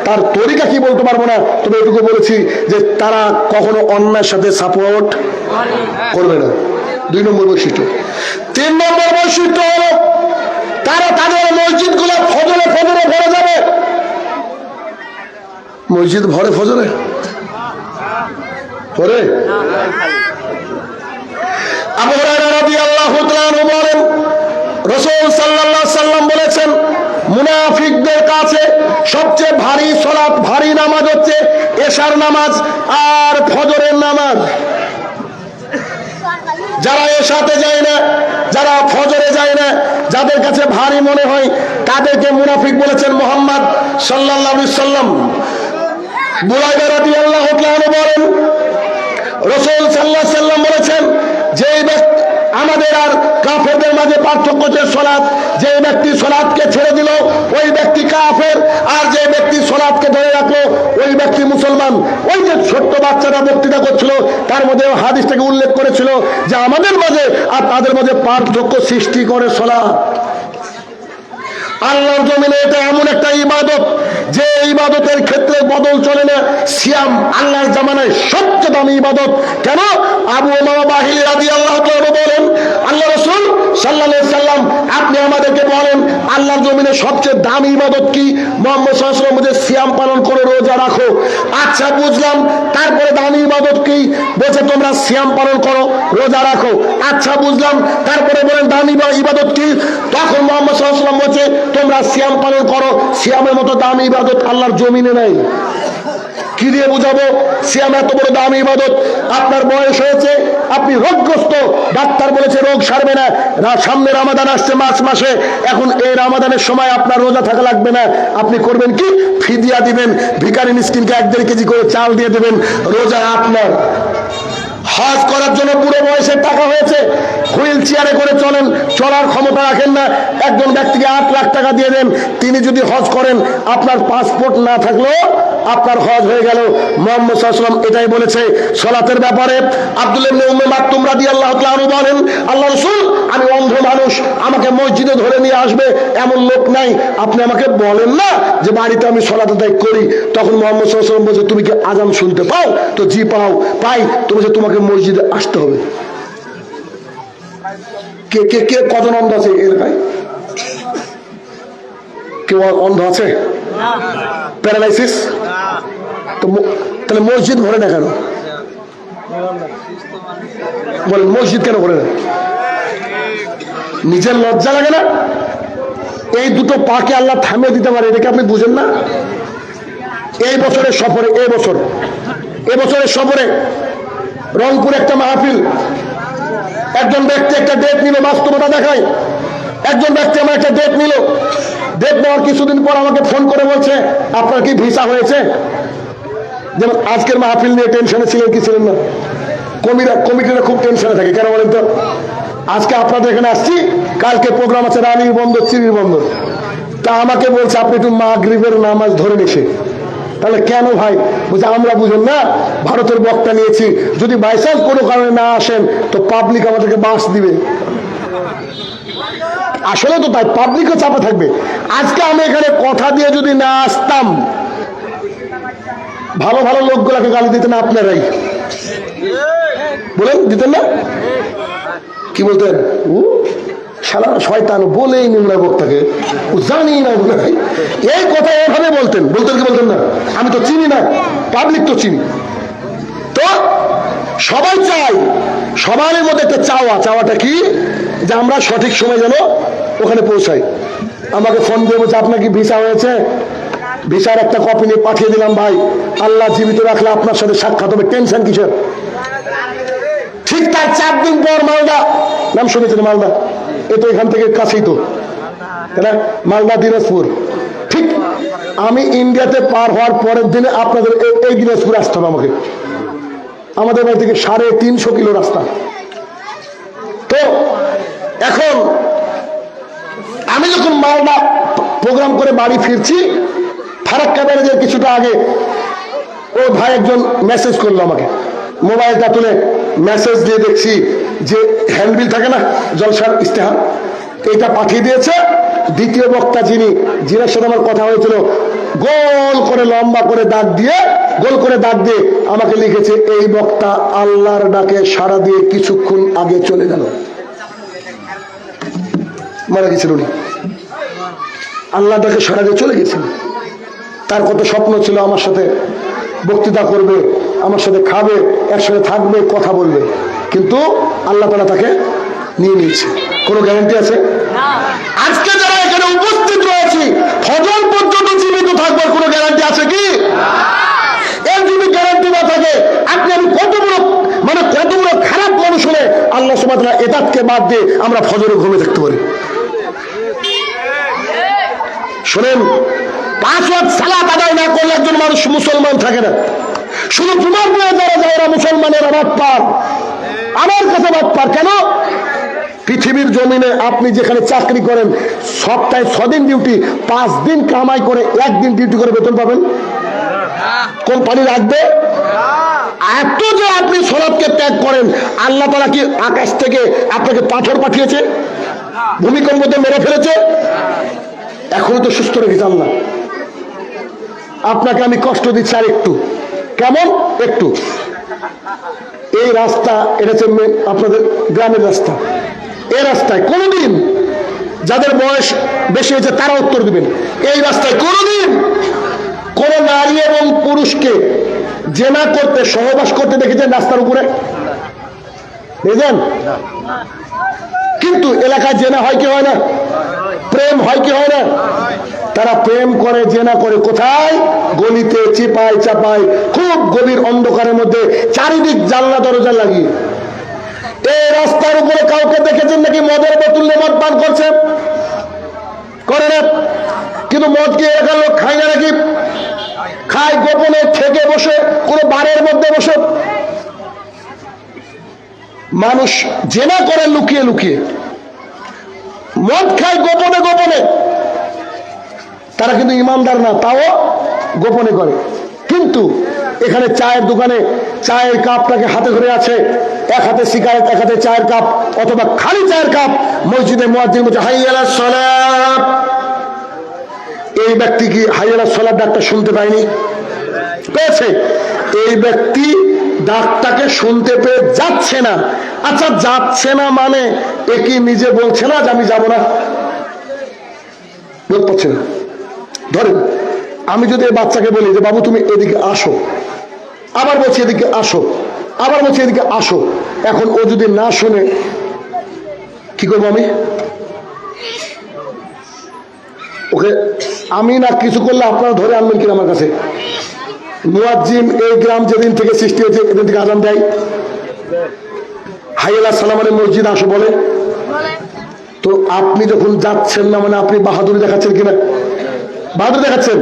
তার তরিকা কি বলতে পারবো না, তবে এটুকু বলেছি যে তারা কখনো অন্যায়ের সাথে সাপোর্ট করবে না। 2 নম্বর বৈশিষ্ট্য। 3 নম্বর বৈশিষ্ট্য হলো তারা তাদের মসজিদ গুলো ফজরে ভরে যাবে। মসজিদ ভরে ফজরে ভরে। আবু হুরায়রা রাদিয়াল্লাহু তাআলা বলেন, রাসূল সাল্লাল্লাহু আলাইহি সাল্লাম বলেছেন, মুনাফিকদের কাছে সবচেয়ে ভারী সালাত, ভারী নামাজ হচ্ছে এশার নামাজ আর ফজরের নামাজ। যারা এশাতে যায় না, যারা ফজরে যায় না, যাদের কাছে ভারী মনে হয় তাদেরকে মুনাফিক বলেছেন মুহাম্মদ সাল্লাল্লাহু আলাইহি সাল্লাম। বুরায়দা রাদিয়াল্লাহু তাআলা বলেন, রাসূল সাল্লাল্লাহু আলাইহি সাল্লাম বলেছেন, যে ব্যক্তি, আমাদের আর কাফেরদের মাঝে পার্থক্য হচ্ছে সালাত, যে ব্যক্তি সালাতকে ছেড়ে দিল ওই ব্যক্তি কাফের, আর যে ব্যক্তি সালাতকে ধরে রাখলো ওই ব্যক্তি মুসলমান। ওই যে ছোট্ট বাচ্চাটা বক্তৃতা করছিল তার মধ্যে হাদিসটাকে উল্লেখ করেছিল যে আমাদের মাঝে আর তাদের মাঝে পার্থক্য সৃষ্টি করে সালাত। আল্লাহর জমিনে এটা এমন একটা ইবাদত যে ইবাদতের ক্ষেত্রে বদল চলে না। সিয়াম আল্লাহর জামানায় সবচেয়ে দামি ইবাদত। কেন? আবু উমামা বাহিলী রাদিয়াল্লাহু তাআলা বলেন, আল্লাহ রাসূল সাল্লাল্লাহু আলাইহি সাল্লাম আপনি আমাদেরকে বলেন আল্লাহর জমিনে সবচেয়ে দামি ইবাদত কি? মুহাম্মদ সাল্লাল্লাহু আলাইহি ওয়াসাল্লাম বলেছে সিয়াম পালন করো, রোজা রাখো। আচ্ছা বুঝলাম, তারপরে দামি ইবাদত কি? বলছে তোমরা সিয়াম পালন করো, রোজা রাখো। আচ্ছা বুঝলাম, তারপরে বলেন দামি ইবাদত কি? তখন মুহাম্মদ সাল্লাল্লাহু আলাইহি ওয়াসাল্লাম বলছে তোমরা সিয়াম পালন করো। সিয়ামের মতো দামি ইবাদত আল্লাহর জমিনে নাই। কি দিয়ে বুঝাবো সিয়াম এত বড় দামি ইবাদত? আপনার বয়স হয়েছে, আপনি রোগগ্রস্ত, ডাক্তার বলেছে রোগ সারবে না, সামনে রমাদান আসছে মার্চ মাসে, এখন এই রমাদানের সময় আপনার রোজা থাকা লাগবে না, আপনি করবেন কি? ফিদিয়া দিবেন, ভিখারি মিসকিনকে 1-1.5 কেজি করে চাল দিয়ে দেবেন, রোজা আপনার। হজ করার জন্য বুড়ো বয়সে টাকা হয়েছে, হুইল চেয়ারে করে চলেন, চলার ক্ষমতা রাখেন না, একজন ব্যক্তিকে 8 লাখ টাকা দিয়ে দেন, তিনি যদি হজ করেন, আপনার পাসপোর্ট না থাকলেও আপনার হজ হয়ে গেল। মুহাম্মদ সাল্লাল্লাহু আলাইহি ওয়াসাল্লাম এটাই বলেছে সালাতের ব্যাপারে। আব্দুল্লাহ ইবনে উম্মে মাকতুম রাদিয়াল্লাহু তাআলা আনহু বলেন, আল্লাহ রাসূল, আমি অন্ধ মানুষ, আমাকে মসজিদে ধরে নিয়ে আসবে এমন লোক নাই, আপনি আমাকে বলেন না যে বাড়িতে আমি সালাত আদায় করি। তখন মুহাম্মদ সাল্লাল্লাহু আলাইহি ওয়াসাল্লাম বলেছে, তুমি কি আযান শুনতে পাও? তো জি পাই, তোমাকে মসজিদে আসতে হবে। কে কে কে কজন অন্ধ আছে এলাকায়? কেউ অন্ধ আছে? প্যারালাইসিস? তো তাহলে মসজিদ ভরে না কেন? বলেন, মসজিদ কেন ভরে না? নিজের লজ্জা লাগে না? এই দুটো পাকে আল্লাহ থামিয়ে দিতে পারে, এটাকে আপনি বুঝেন না? এই বছরের সফরে রংপুর একটা মাহফিল, একজন ব্যক্তি একটা ডেট নিল, বাস্তবতা দেখায়। একজন ব্যক্তি আমার একটা ডেট নিল, ডেট নেওয়ার কিছুদিন পর আমাকে ফোন করে বলছে, আপনার কি ভিসা হয়েছে? যেমন আজকের মাহফিল নিয়ে টেনশনে ছিলেন কি ছিলেন না? কমিটিরা খুব টেনশনে থাকে, কেন বলেন তো? আজকে আপনাদের এখানে আসছি, কালকে প্রোগ্রাম আছে রানীর বন্দর, চিরির বন্দর। তা আমাকে বলছে আপনি একটু মাগরিবের নামাজ ধরে নিছে। তাহলে কেন ভাই? বলছে আমরা বুঝেন না, ভারতের বক্তা নিয়েছি, যদি বাইচান্স কোনো কারণে না আসেন তো পাবলিক আমাদেরকে বাস দিবে। আসলে তো তাই, পাবলিকও চাপে থাকবে। আজকে আমি এখানে কথা দিয়ে যদি না আসতাম, ভালো ভালো লোকগুলাকে গালি দিতেন আপনারাই, বলেন দিতেন না? কি বলতেন? শালা শয়তান, বলেই নোংরা বক্তাকে, জানি না এই কথা এভাবে বলতেন কি বলতেন না? আমি তো চিনি না, পাবলিক তো চিনি। তো সবাই চাই, সবার মধ্যে একটা চাওয়াটা কি, যে আমরা সঠিক সময় যেন ওখানে পৌঁছাই। আমাকে ফোন দিয়ে বলছে, আপনার কি ভিসা হয়েছে? ভিসার একটা কপি নিয়ে পাঠিয়ে দিলাম। ভাই, আল্লাহ জীবিত রাখলে আপনার সাথে সাক্ষাৎ হবে, টেনশন কিসের? ঠিক তার 4 দিন পর মালদা, নাম শুনেছেন মালদা? এ তো এখান থেকে কাছেই তো, মালদা দিনাজপুর। ঠিক আমি ইন্ডিয়াতে পার হওয়ার পরের দিনে আপনাদের এই দিনাজপুর আসতে হবে আমাকে। আমাদের বাড়ি থেকে 350 কিলো রাস্তা। তো এখন আমি যখন মালদা প্রোগ্রাম করে বাড়ি ফিরছি, ফারাক্কা ব্যারেজের কিছুটা আগে ওই ভাই একজন মেসেজ করলো আমাকে, মোবাইলটা তুলে মেসেজ দিয়ে দেখছি যে হ্যান্ডবিল থাকে না, জলসার ইস্তেহার, এটা পাঠিয়ে দিয়েছে। দ্বিতীয় বক্তা যিনার সাথে আমার কথা হয়েছিল, গোল করে লম্বা করে দাগ দিয়ে আমাকে লিখেছে, এই বক্তা আল্লাহর ডাকে সাড়া দিয়ে কিছুক্ষণ আগে চলে গেল। মারা গেছিল উনি, আল্লাহর ডাকে সাড়া দিয়ে চলে গেছিল। তার কত স্বপ্ন ছিল আমার সাথে বক্তৃতা করবে, আমার সাথে খাবে, একসাথে থাকবে, কথা বলবে, কিন্তু আল্লাহ তাআলা তাকে নিয়ে নিয়েছে। কোনো গ্যারান্টি আছে? আজকে যারা এখানে উপস্থিত রয়েছি, ফজর পর্যন্ত জীবিত থাকবার কোনো গ্যারান্টি আছে কি? এর যদি গ্যারান্টি না থাকে, আপনি আমি কত বড় খারাপ মানুষ হলে আল্লাহ সুবহানাহু ওয়া তাআলা এটাকে বাদ দিয়ে আমরা ফজরে ঘুমিয়ে থাকতে পারি। শোনেন, 5 ওয়াক্ত সালাত আদায় না করলে একজন মানুষ মুসলমান থাকে না। শুধু তোমার নিয়ে যারা যায় এরা মুসলমানেরা বাটপার, আমার কাছে বাটপার। কেন? পৃথিবীর জমিনে আপনি যেখানে চাকরি করেন, সপ্তাহে 6 দিন ডিউটি, 5 দিন কামাই করে 1 দিন ডিউটি করে বেতন পাবেন? কোম্পানি রাখবে? এত যে আপনি সালাতকে ত্যাগ করেন, আল্লাহ তাআলা কি আকাশ থেকে আপনাকে পাথর পাঠিয়েছে? ভূমিকম্পতে মেরে ফেলেছে? এখনো তো সুস্থ রেখেছে আল্লাহ। আপনাকে আমি কষ্ট দিচ্ছি আর একটু। কেমন? একটু। এই রাস্তা, এটা হচ্ছে আপনাদের গ্রামের রাস্তা। এই রাস্তায় কোনোদিন, যাদের বয়স বেশি হয়েছে তারা উত্তর দিবেন, এই রাস্তায় কোনোদিন কোন নারী এবং পুরুষকে জেনা করতে, সহবাস করতে দেখেছেন রাস্তার উপরে? দেখেছেন? কিন্তু এলাকায় জেনা হয় কি হয় না? প্রেম হয় কি হয় না? তারা প্রেম করে, জেনা করে কোথায়? গলিতে, চিপায় চাপায়, খুব গভীর অন্ধকারের মধ্যে, চারিদিক জানলা দরজা লাগিয়ে। এই রাস্তার উপরে কাউকে দেখেছেন নাকি মদের বোতল নিয়ে মদ পান করছে? করে না। কিন্তু মদ কি এলাকার লোক খায় না নাকি? খায় গোপনে থেকে বসে, কোনো বারের মধ্যে বসে। মানুষ জেনা করে লুকিয়ে লুকিয়ে, মদ খায় গোপনে গোপনে, তারা কিন্তু ইমানদার না, তাও গোপনে করে। কিন্তু এখানে চায়ের দোকানে চায়ের কাপটাকে হাতে ধরে আছে, এক হাতে সিগারেট এক হাতে চায়ের কাপ, অথবা খালি চায়ের কাপ, মসজিদে মুয়াজ্জিন বলছে হাইয়া আলাস সালাত, এই ব্যক্তি কি হাইয়া আলাস সালাত ডাকটা শুনতে পায়নি? পেয়েছে। এই ব্যক্তি ডাকটাকে শুনতে পেয়ে যাচ্ছে না। আচ্ছা, যাচ্ছে না মানে এ কি নিজে বলছে না যে আমি যাব না? বলতে পারছে না। ধরেন আমি যদি এই বাচ্চাকে বলি যে বাবু তুমি এদিকে আসো, আবার বলছি এদিকে আসো, আবার বলছি এদিকে আসো, এখন ও যদি না শুনে কি করবো আমি? ওকে আমি না কিছু করলে আপনারা ধরে আনবেন কিনা আমার কাছে? মুয়াজ্জিন এই গ্রাম যেদিন থেকে সৃষ্টি হয়েছে এদিন থেকে আজান দেয়, হাইয়া আলাস সালাম মানে মসজিদ আসো বলে। তো আপনি যখন যাচ্ছেন না মানে আপনি বাহাদুরি দেখাচ্ছেন কিনা? বাহাদুরি দেখাচ্ছেন।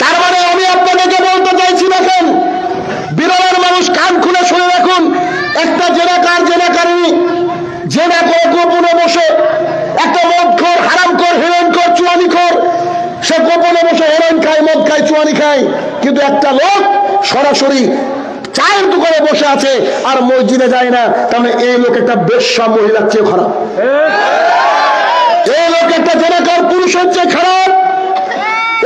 তার মানে আমি আপনাদেরকে বলতে চাইছি, দেখেন বিরলের মানুষ কান খুলে শুনে রাখুন, একটা জেনাকার জেনাকারিনী জেনা করে গোপনে বসে, একটা মদখোর হারামখোর হেরোইনখোর চুয়ানিখোর, সে গোপনে বসে হেরোইন খায় মদ খায় চুয়ানি খায়, কিন্তু একটা লোক সরাসরি চায়ের দোকানে বসে আছে আর মসজিদে যায় না। তাহলে এই লোক একটা বেশ্যা মহিলার চেয়ে খারাপ, এই লোক একটা জেনাকার পুরুষের চেয়ে খারাপ,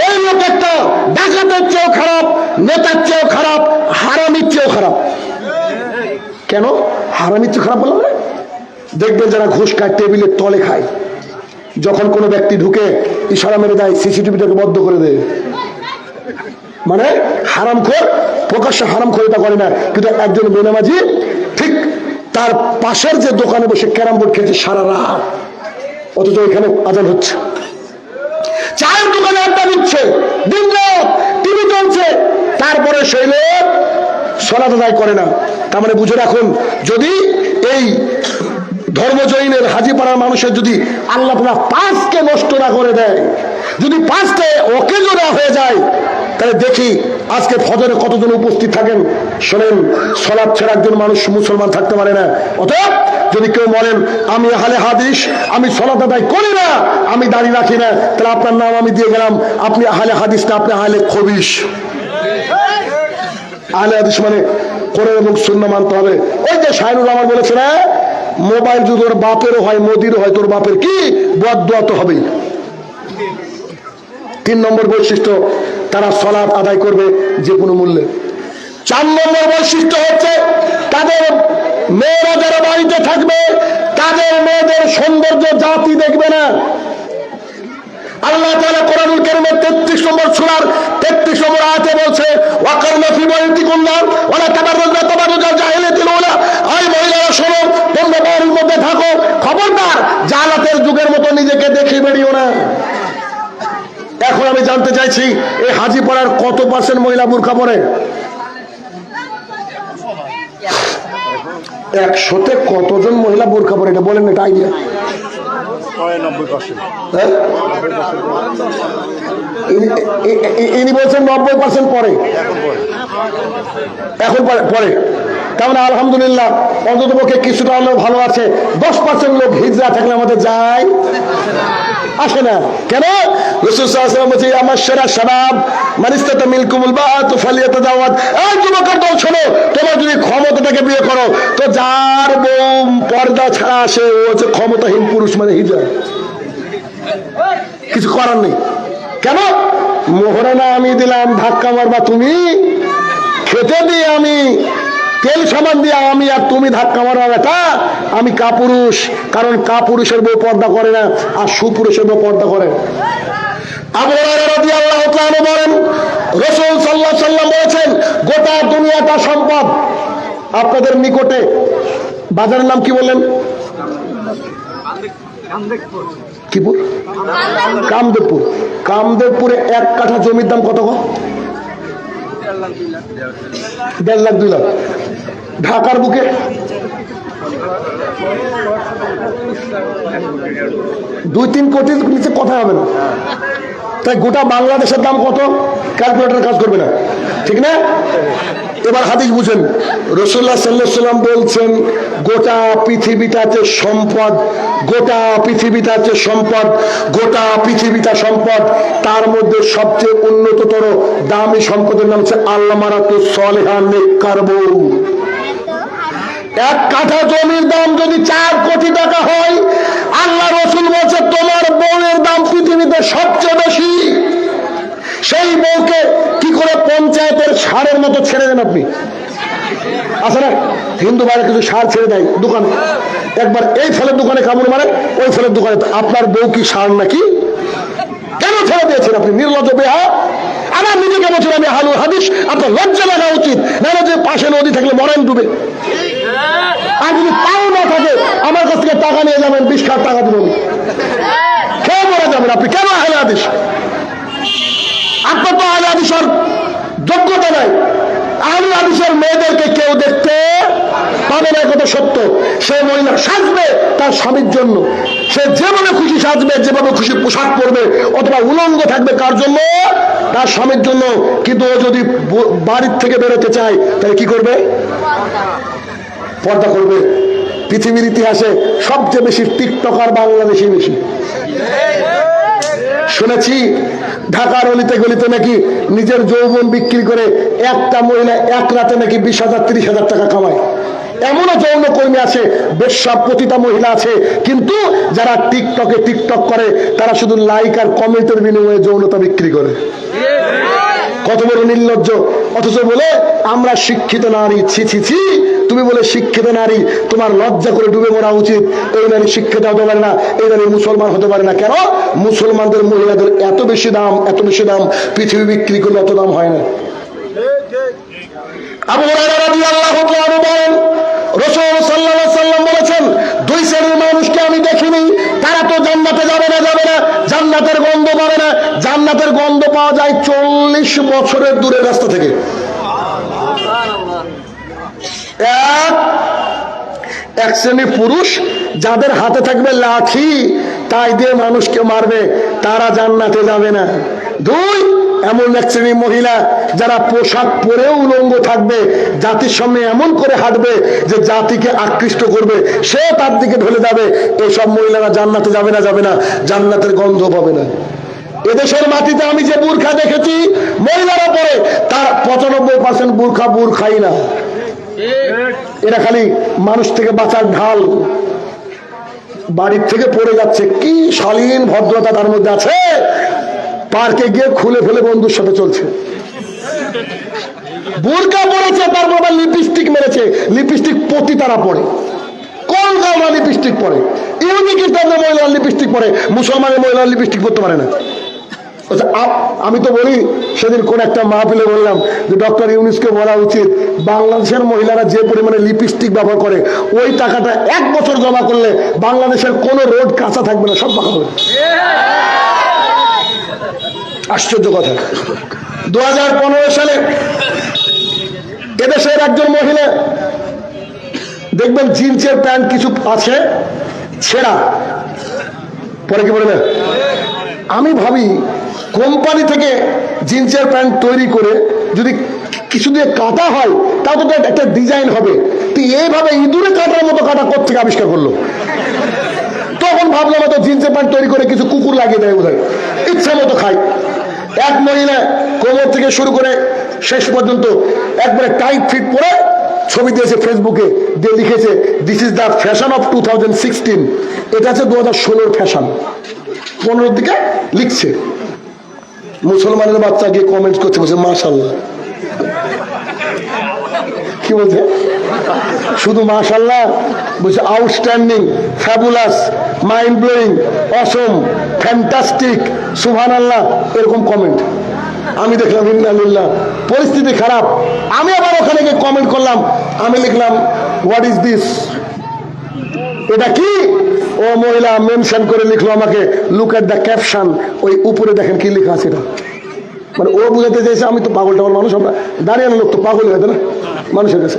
এই লোক একটা ডাকাতের চেয়েও খারাপ, নেতার চেয়েও খারাপ, হারামির চেয়েও খারাপ। কেন হারামির চেয়ে খারাপ বললাম? দেখবেন যারা ঘুষ খায় টেবিলের তলে খায়, যখন কোনো ব্যক্তি ঢুকে ইশারা মেরে দেয়, সিসিটিভিটাকে বন্ধ করে দেয়, মানে হারামখোর প্রকাশ্যে হারামখোরিতা করে না, কিন্তু একজন বেনামাজি ঠিক তার পাশের যে দোকানে বসে ক্যারাম বোর্ড খেয়েছে সারা রাত, অথচ এখানে আজান হচ্ছে, চায়ের দোকানে আড্ডা দিচ্ছে দিন রাত, টিভি চলছে, তারপরে সেই লোক সালাত আদায় করে না। তার মানে বুঝে রাখুন, যদি এই ধর্মজয়ীনের হাজিপাড়ার মানুষের যদি আল্লাহ তাআলা পাঁচকে নষ্ট না করে দেয়, যদি পাঁচকে অকেজো না হয়ে যায়, তাহলে দেখি আজকে ফজরে কতজন উপস্থিত থাকেন। শোনেন, সালাত ছাড়া একজন মানুষ মুসলমান থাকতে পারে না। অতএব যদি কেউ বলেন আমি আহলে হাদিস, আমি সালাত আদায় করি না, আমি দাড়ি রাখি না, তাহলে আপনার নাম আমি দিয়ে গেলাম, আপনি আহলে হাদিস না, আপনি আহলে খবিশ। আহলে হাদিস মানে কোরআন এবং সুন্নাহ মানতে হবে। ওই যে শায়নুর রহমান বলেছে না, মোবাইল যদি তোর বাপেরও হয় মোদিরও হয়, তোর বাপের কি বদদুয়া তো হবেই। 3 নম্বর বৈশিষ্ট্য, তারা সালাত আদায় করবে যে কোনো মূল্যে। 4 নম্বর বৈশিষ্ট্য হচ্ছে তাদের মেয়েরা যারা বাড়িতে থাকবে তাদের মেয়েদের সৌন্দর্য জাতি দেখবে না। আল্লাহ তাআলা কোরআনুল কারীমের 33 নম্বর সূরার 33 নম্বর আয়াতে বলছে ওয়াকারনা ফি বুয়ুতিকুন্না ওয়ালা তাবাররুজনা তাবাররুজাল জাহিলিয়াতিল উলা, এই মহিলারা শোনো, তোমরা বাড়ির মধ্যে থাকো, খবরদার জালাতের যুগের মতো নিজেকে দেখে বেরিও না। এখন আমি জানতে চাইছি, এই হাজীপাড়ার কত % মহিলা বোরকা পরে? 100-তে কতজন মহিলা বোরকা পরে এটা বলেন, এটা আইডিয়া। 90%। ইনি বলছেন 90% পরে, এখন পরে। তার মানে আলহামদুলিল্লাহ অন্তত পক্ষে কিছুটা হলেও ভালো আছে। 10% লোক হিজরা থাকলে আমাদের যায় আসে না। কেন? রাসূল সাল্লাল্লাহু আলাইহি ওয়াসাল্লাম বলেছে আমার সেরা শাবাব মান ইসতাতা মিনকুমুল বাআত ফালিয়াতাজাওয়াজ। এই যুবকের দল শোনো, তোমরা যদি ক্ষমতা থেকে বিয়ে করো তো যার বউ পর্দা ছাড়া আসে ও হচ্ছে ক্ষমতাহীন পুরুষ, মানে হিজরা, কিছু করার নেই। কেন? মোহরানা আমি দিলাম, ধাক্কা মারবা তুমি, খেতে দিয়ে আমি, তেল সাবান দিয়ে আমি, আর তুমি ধাক্কা মারবা বেটা, আমি কাপুরুষ। কারণ কাপুরুষের বউ পর্দা করে না, আর সুপুরুষের বউ পর্দা করে। আবু হুরায়রা রাদিয়াল্লাহু তাআলা বলেন রাসূল সাল্লাল্লাহু আলাইহি ওয়াসাল্লাম বলেছেন গোটা দুনিয়াটা সম্পদ আপনাদের নিকটে। বাজারের নাম কি বললেন? কিপুর, কামদেবপুর। কামদেবপুরে 1 কাঠা জমির দাম কত? 1.5 লাখ 2 লাখ। ঢাকার বুকে 2-3 কোটির নিচে কথা হবে না। তাই গোটা বাংলাদেশের দাম কত? ক্যালকুলেটর কাজ করবে না, ঠিক না? এবার হাদিস বুঝেন, রাসূলুল্লাহ সাল্লাল্লাহু আলাইহি সাল্লাম বলছেন গোটা পৃথিবীটা যে সম্পদ, গোটা পৃথিবীটা যে সম্পদ, গোটা পৃথিবীটা সম্পদ, তার মধ্যে সবচেয়ে উন্নততর দামি সম্পদের নাম হচ্ছে আল-মারাতুস সালিহা, নেককার বউ। এক কাঠা জমির দাম যদি 4 কোটি টাকা হয়, আল্লাহ রাসূল বলছে তোমার বউয়ের দাম পৃথিবীতে সবচেয়ে বেশি। সেই বউকে কি করে পঞ্চায়েতের সারের মতো ছেড়ে দেন আপনি? আছে না হিন্দু বাইরে কিছু সার ছেড়ে দেয় দোকানে, একবার এই ফলের দোকানে কামড় মারে, ওই ফলের দোকানে। আপনার বউ কি সার নাকি? কেন ছেড়ে দিয়েছেন আপনি? নির্লজ্জ বেহা। আমার নিজেকে বলছেন আমি হালুর হাদিস, আপনার লজ্জা লাগা উচিত। না যে পাশে নদী থাকলে মরেন ডুবে। আর যদি তাও না থাকে আমার কাছ থেকে টাকা নিয়ে যাবেন, 20 লাখ টাকা দেবেন, খেয়ে মরে যাবেন। আপনি কেন আহলে হাদিস? আপনার তো আহলে হাদিসের যোগ্যতা নাই। আহলে হাদিসের মেয়েদেরকে কেউ দেখতে পাবে না, কথা সত্য। সে মহিলা সাজবে তার স্বামীর জন্য, সে যেভাবে খুশি সাজবে, যেভাবে খুশি পোশাক পরবে, অথবা উলঙ্গ থাকবে কার জন্য? তার স্বামীর জন্য। কিন্তু ও যদি বাড়ির থেকে বেরোতে চায় তাহলে কি করবে? পর্দা করবে। পৃথিবীর ইতিহাসে সবচেয়ে বেশি টিকটকার বাংলাদেশি বেশি। শুনেছি ঢাকার অলিতে গলিতে নাকি নিজের যৌবন বিক্রি করে একটা মহিলা এক রাতে নাকি 20,000 30,000 টাকা কামায়। এমনও যৌন কর্মী আছে, বেশ্যা পতিতা মহিলা আছে, কিন্তু যারা টিকটকে টিকটক করে তারা শুধু লাইক আর কমেন্টের বিনিময়ে যৌনতা বিক্রি করে। কত বড় নির্লজ্জ! অথচ বলে আমরা শিক্ষিত নারী। ছি ছি ছি, তুমি বলে শিক্ষিত নারী, তোমার লজ্জা করে ডুবে মরা উচিত। এই নারী শিক্ষিত হতে পারে না, এই নারী মুসলমান হতে পারে না। কেন? মুসলমানদের মহিলাদের এত বেশি দাম, এত বেশি দাম, পৃথিবী বিক্রি করলে এত দাম হয় না। আবু হুরায়রা রাদিয়াল্লাহু তাআলা বলেন রাসূল সাল্লাল্লাহু আলাইহি সাল্লাম বলেছেন, 2 শ্রেণীর মানুষকে আমি দেখিনি, তারা তো জান্নাতে যাবে না, জান্নাতের গন্ধ পাবে না। জান্নাতের গন্ধ পাওয়া যায় 40 বছরের দূরের রাস্তা থেকে। এক শ্রেণী পুরুষ যাদের হাতে থাকবে লাঠি, তাই দিয়ে মানুষকে মারবে, তারা জান্নাতে যাবে না। 2, এমন এক শ্রেণী মহিলা যারা পোশাক পরেও উলঙ্গ থাকবে, জাতির সামনে এমন করে হাঁটবে যে জাতিকে আকৃষ্ট করবে, সে তার দিকে ঢলে যাবে। এইসব মহিলারা জান্নাতে যাবে না, জান্নাতের গন্ধ পাবে না। এদেশের মাটিতে আমি যে বুরখা দেখেছি মহিলারা পরে, তার 95% বুরখাই না। এরা খালি মানুষ থেকে বাঁচার ঢাল। বাড়ির থেকে পড়ে যাচ্ছে, কি শালীন ভদ্রতা তার মধ্যে আছে, পার্কে গিয়ে খুলে ফেলে বন্ধুর সাথে চলছে। বুরকা পড়েছে, তারপর আবার লিপস্টিক মেরেছে। লিপস্টিক পতি তারা পড়ে, কোন গামা লিপস্টিক পরে? ইহুদি খ্রিস্টানদের মহিলা লিপস্টিক পরে, মুসলমানের মহিলা লিপস্টিক পরতে পারে না। আমি তো বলি, সেদিন কোন একটা মাহফিলে বললাম যে ডক্টর ইউনূসকে বলা উচিত বাংলাদেশের মহিলারা যে পরিমাণে লিপস্টিক ব্যবহার করে, ওই টাকাটা 1 বছর জমা করলে বাংলাদেশের কোন রোড কাঁচা থাকবে না, সব পাকা হবে। আশ্চর্য কথা। 2015 সালে এদেশের একজন মহিলা দেখবেন জিন্সের প্যান্ট কিছু আছে ছেঁড়া, পরে কি বলবে? আমি ভাবি কোম্পানি থেকে জিন্সের প্যান্ট তৈরি করে যদি কিছু দিয়ে কাটা হয়, তাও তো একটা ডিজাইন হবে। তো এইভাবে ইঁদুরে কাটার মতো কাটা কোত্থেকে আবিষ্কার করলো? তখন ভাবলাম তো জিন্সের প্যান্ট তৈরি করে কিছু কুকুর লাগিয়ে দেয়, বোধহয় ইচ্ছা মতো খায়। এক মহিলা কোমর থেকে শুরু করে শেষ পর্যন্ত একবারে টাইট ফিট পরে ছবি দিয়েছে ফেসবুকে, দিয়ে লিখেছে this is the fashion of 2016। এটা হচ্ছে 2016 ফ্যাশন। 15 দিকে লিখছে। মুসলমানের বাচ্চা গিয়ে কমেন্ট করছে, বলছে মাশাআল্লাহ। কি বলছে? শুধু মাশাআল্লাহ বলছে, আউটস্ট্যান্ডিং, ফ্যাবুলাস, মাইন্ড ব্লোয়িং, অসম, ফ্যান্টাস্টিক, সুবহানাল্লাহ, এরকম কমেন্ট আমি দেখলাম। ইন্নালিল্লাহ, পরিস্থিতি খারাপ। আমি আবার ওখানে গিয়ে কমেন্ট করলাম, আমি লিখলাম হোয়াট ইজ দিস, এটা কি? ও মহিলা মেনশন করে লিখলো আমাকে লুক এট দ্য ক্যাপশন, ওই উপরে দেখেন কি লেখা আছে। এটা মানে ও বুঝাতে চাইছে আমি তো পাগল টাগল মানুষ, আমরা দাঁড়িয়ে লোক তো পাগল হয়ে না মানুষের কাছে।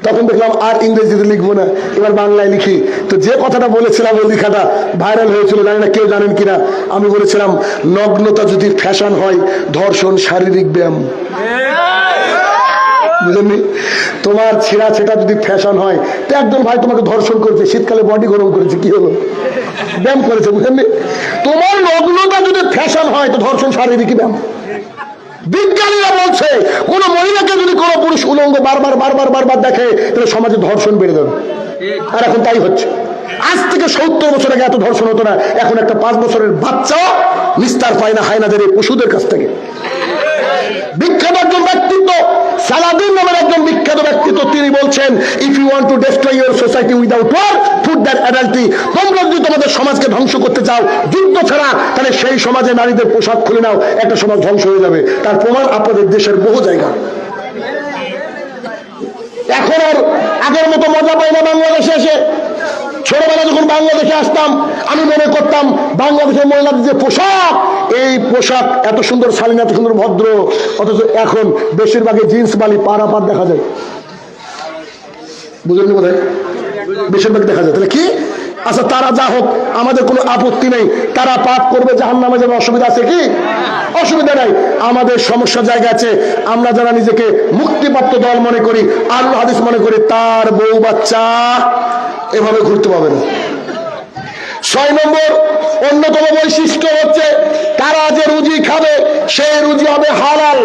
তখন দেখলাম আর ইংরেজিতে লিখবো না, এবার বাংলায় লিখি। তো যে কথাটা বলেছিলাম ওই লেখাটা ভাইরাল হয়েছিল, জানি না কেউ জানেন কিনা। আমি বলেছিলাম নগ্নতা যদি ফ্যাশন হয়, ধর্ষণ শারীরিক ব্যায়াম। বুঝলেননি? তোমার ছেঁড়া ছেটা যদি ফ্যাশন হয়, তো একজন ভাই তোমাকে ধর্ষণ করেছে, শীতকালে বডি গরম করেছে, কি হলো? ব্যায়াম করেছে, বুঝলেননি? তোমার নগ্নতা যদি ফ্যাশন হয়, তো ধর্ষণ শারীরিক ব্যায়াম। বিজ্ঞানীরা বলছে কোন মহিলাকে যদি কোনো পুরুষ উলঙ্গ বারবার বারবার বারবার দেখে, তাহলে সমাজে ধর্ষণ বেড়ে যাবে। আর এখন তাই হচ্ছে। আজ থেকে 70 বছর আগে এত ধর্ষণ হতো না, এখন একটা 5 বছরের বাচ্চা নিস্তার পায় না হায়নাদের এই পশুদের কাছ থেকে। বিখ্যাত একজন ব্যক্তিত্ব, সালাদিন নামের একজন বিখ্যাত ব্যক্তিত্ব, তিনি বলছেন, if you want to destroy your society without war, put that adultery. তোমরা যদি তোমাদের সমাজকে ধ্বংস করতে চাও যুদ্ধ ছাড়া, তাহলে সেই সমাজে নারীদের পোশাক খুলে নাও, একটা সমাজ ধ্বংস হয়ে যাবে। তার প্রমাণ আপনাদের দেশের বহু জায়গা। এখন আর আগের মতো মজা পাই না বাংলাদেশে এসে। ছোটবেলা যখন বাংলাদেশে আসতাম, আমি মনে করতাম বাংলাদেশের মহিলাদের যে পোশাক, এই পোশাক এত সুন্দর শালীন, এত সুন্দর ভদ্র, অথচ এখন বেশিরভাগই জিন্স বালি পারাপার দেখা যায়। বুঝলেন বোধ হয়? বেশিরভাগ দেখা যায়। তাহলে কি? আচ্ছা, তারা যা হোক, আমাদের কোনো আপত্তি নেই, তারা পাপ করবে, জাহান্নামে যাবে, অসুবিধা আছে কি? অসুবিধা নাই। আমাদের সমস্যা জায়গা আছে, আমরা যারা নিজেকে মুক্তিপ্রাপ্ত দল মনে করি, আল্লাহ হাদিস মনে করি, তার বউ বাচ্চা এভাবে ঘুরতে পাবে না। 6 নম্বর অন্যতম বৈশিষ্ট্য হচ্ছে, তারা যে রুজি খাবে সেই রুজি হবে হালাল।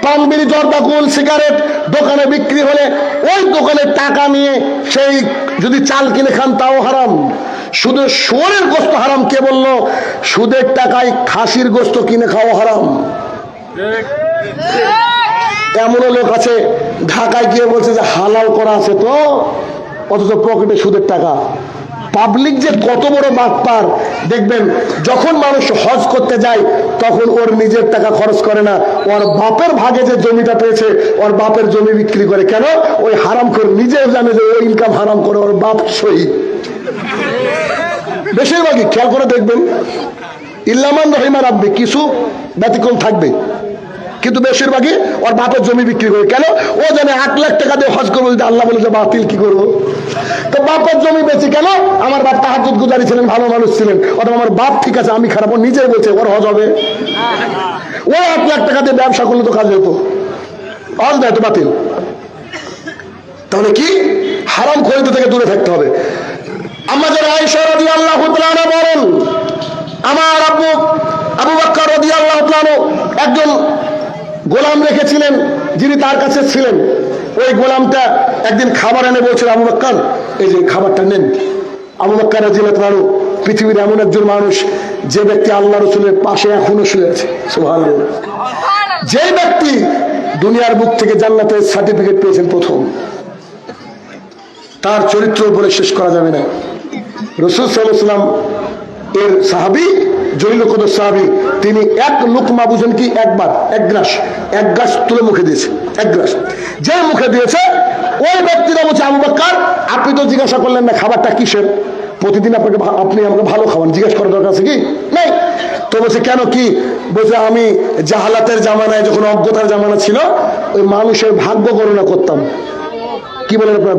পান, বিড়ি, জর্দা, গুল, সিগারেট দোকানে বিক্রি হলে ওই দোকানের টাকা নিয়ে সেই যদি চাল কিনে খান, তাও হারাম। শুধু শুয়োরের গোস্ত হারাম কে বললো? সুদের টাকায় খাসির গোস্ত কিনে খাওয়া হারাম। এমনও লোক আছে ঢাকায় গিয়ে বলছে যে হালাল করা আছে তো, অথচ পকেটে সুদের টাকা। পাবলিক যে কত বড় বাটপার দেখবেন, যখন মানুষ হজ করতে যায় তখন ওর নিজের টাকা খরচ করে না, ওর বাপের ভাগে যে জমিটা পেয়েছে ওর বাপের জমি বিক্রি করে। কেন? ওই হারাম করে নিজেও জানে যে ওই ইনকাম হারাম করে ওর বাপ সই। বেশিরভাগই খেয়াল করে দেখবেন, ইল্লামান রহিমা রাব্বি, কিছু ব্যতিক্রম থাকবে, কিন্তু বেশিরভাগই ওর বাপের জমি বিক্রি করে। কেন? ও জানে 8 লাখ টাকা দিয়ে হজ করবো, যদি আল্লাহ বলে যে বাতিল, কি করবো? তো বাপের জমি বেশি কেন? আমার বাপ তাহাজ্জুদ গুজারি ছিলেন, ভালো মানুষ ছিলেন, অথবা আমার বাপ ঠিক আছে, আমি খারাপ, ও নিজেই বলছে ওর হজ হবে। ও 8 লাখ টাকা দিয়ে ব্যবসা করলে তো কাজ হতো, হজ দেয় তো বাতিল। তাহলে কি? হারাম খরিদ থেকে দূরে থাকতে হবে। আমরা যারা আয়েশা রাদিয়াল্লাহু তাআলা বলেন, আমার আব্বু আবু বকর রাদিয়াল্লাহু তাআলা একজন গোলাম রেখেছিলেন, যিনি তার কাছে ছিলেন। ওই গোলামটা একদিন খাবার এনে বলছিল, আবু বকর এই যে খাবারটা নেন। আবু বকর রাদিয়াল্লাহু তাআলা পৃথিবীর এমন একজন মানুষ, যে ব্যক্তি আল্লাহ রাসূলের পাশে এখনো শুয়ে আছে, সুবহানাল্লাহ। যে ব্যক্তি দুনিয়ার বুক থেকে জান্নাতের সার্টিফিকেট পেয়েছেন প্রথম, তার চরিত্র বলে শেষ করা যাবে না। রাসূল সাল্লাল্লাহু আলাইহি ওয়াসাল্লাম এর সাহাবী, জলিল কদর সাহাবী, তিনি এক লুকমা, বুঝেন কি, একবার এক গ্রাস তুলে মুখে দিয়েছে। এক গ্রাস যে মুখে দিয়েছে, ওই ব্যক্তিরা বলছে, আবু বকর আপনি তো জিজ্ঞাসা করলেন না খাবারটা কিসের, প্রতিদিন আপনি আমাকে ভালো খাওয়ান, জিজ্ঞেস করার দরকার আছে কি? নাই। তো বলছে কেন, কি? বলছে আমি জাহালাতের জামানায়, যখন অজ্ঞতার জামানা ছিল, ওই মানুষের ভাগ্য গণনা করতাম। কি বলেন আপনার?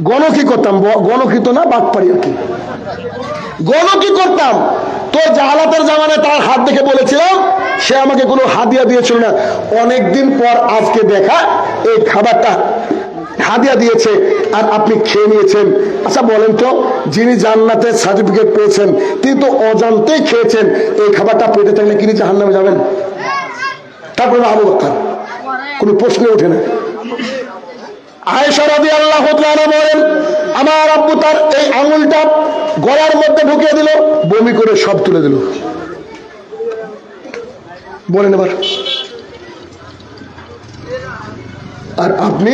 গণকি করতাম। গণকি তো না, বাটপারি আর কি, গণকি করতাম। তো জাহালাতের জামানায় তার হাত দেখে বলেছিলাম, সে আমাকে কোনো হাদিয়া দিয়েছিল না। অনেকদিন পর আজকে দেখা এই খাবারটা হাদিয়া দিয়েছে, আর আপনি খেয়ে নিয়েছেন। আচ্ছা বলেন তো, যিনি জান্নাতের সার্টিফিকেট পেয়েছেন, তিনি তো অজান্তেই খেয়েছেন, এই খাবারটা পেটে থাকলে তিনি জাহান্নামে যাবেন? তারপরে আবু বকর, কোনো প্রশ্ন ওঠে না। আয়েশা রাদিয়াল্লাহু তাআলা বলেন, আমার আব্বু তার এই আঙুলটা গলার মধ্যে ঢুকিয়ে দিল, বমি করে সব তুলে দিল। বলেন এবার। আর আপনি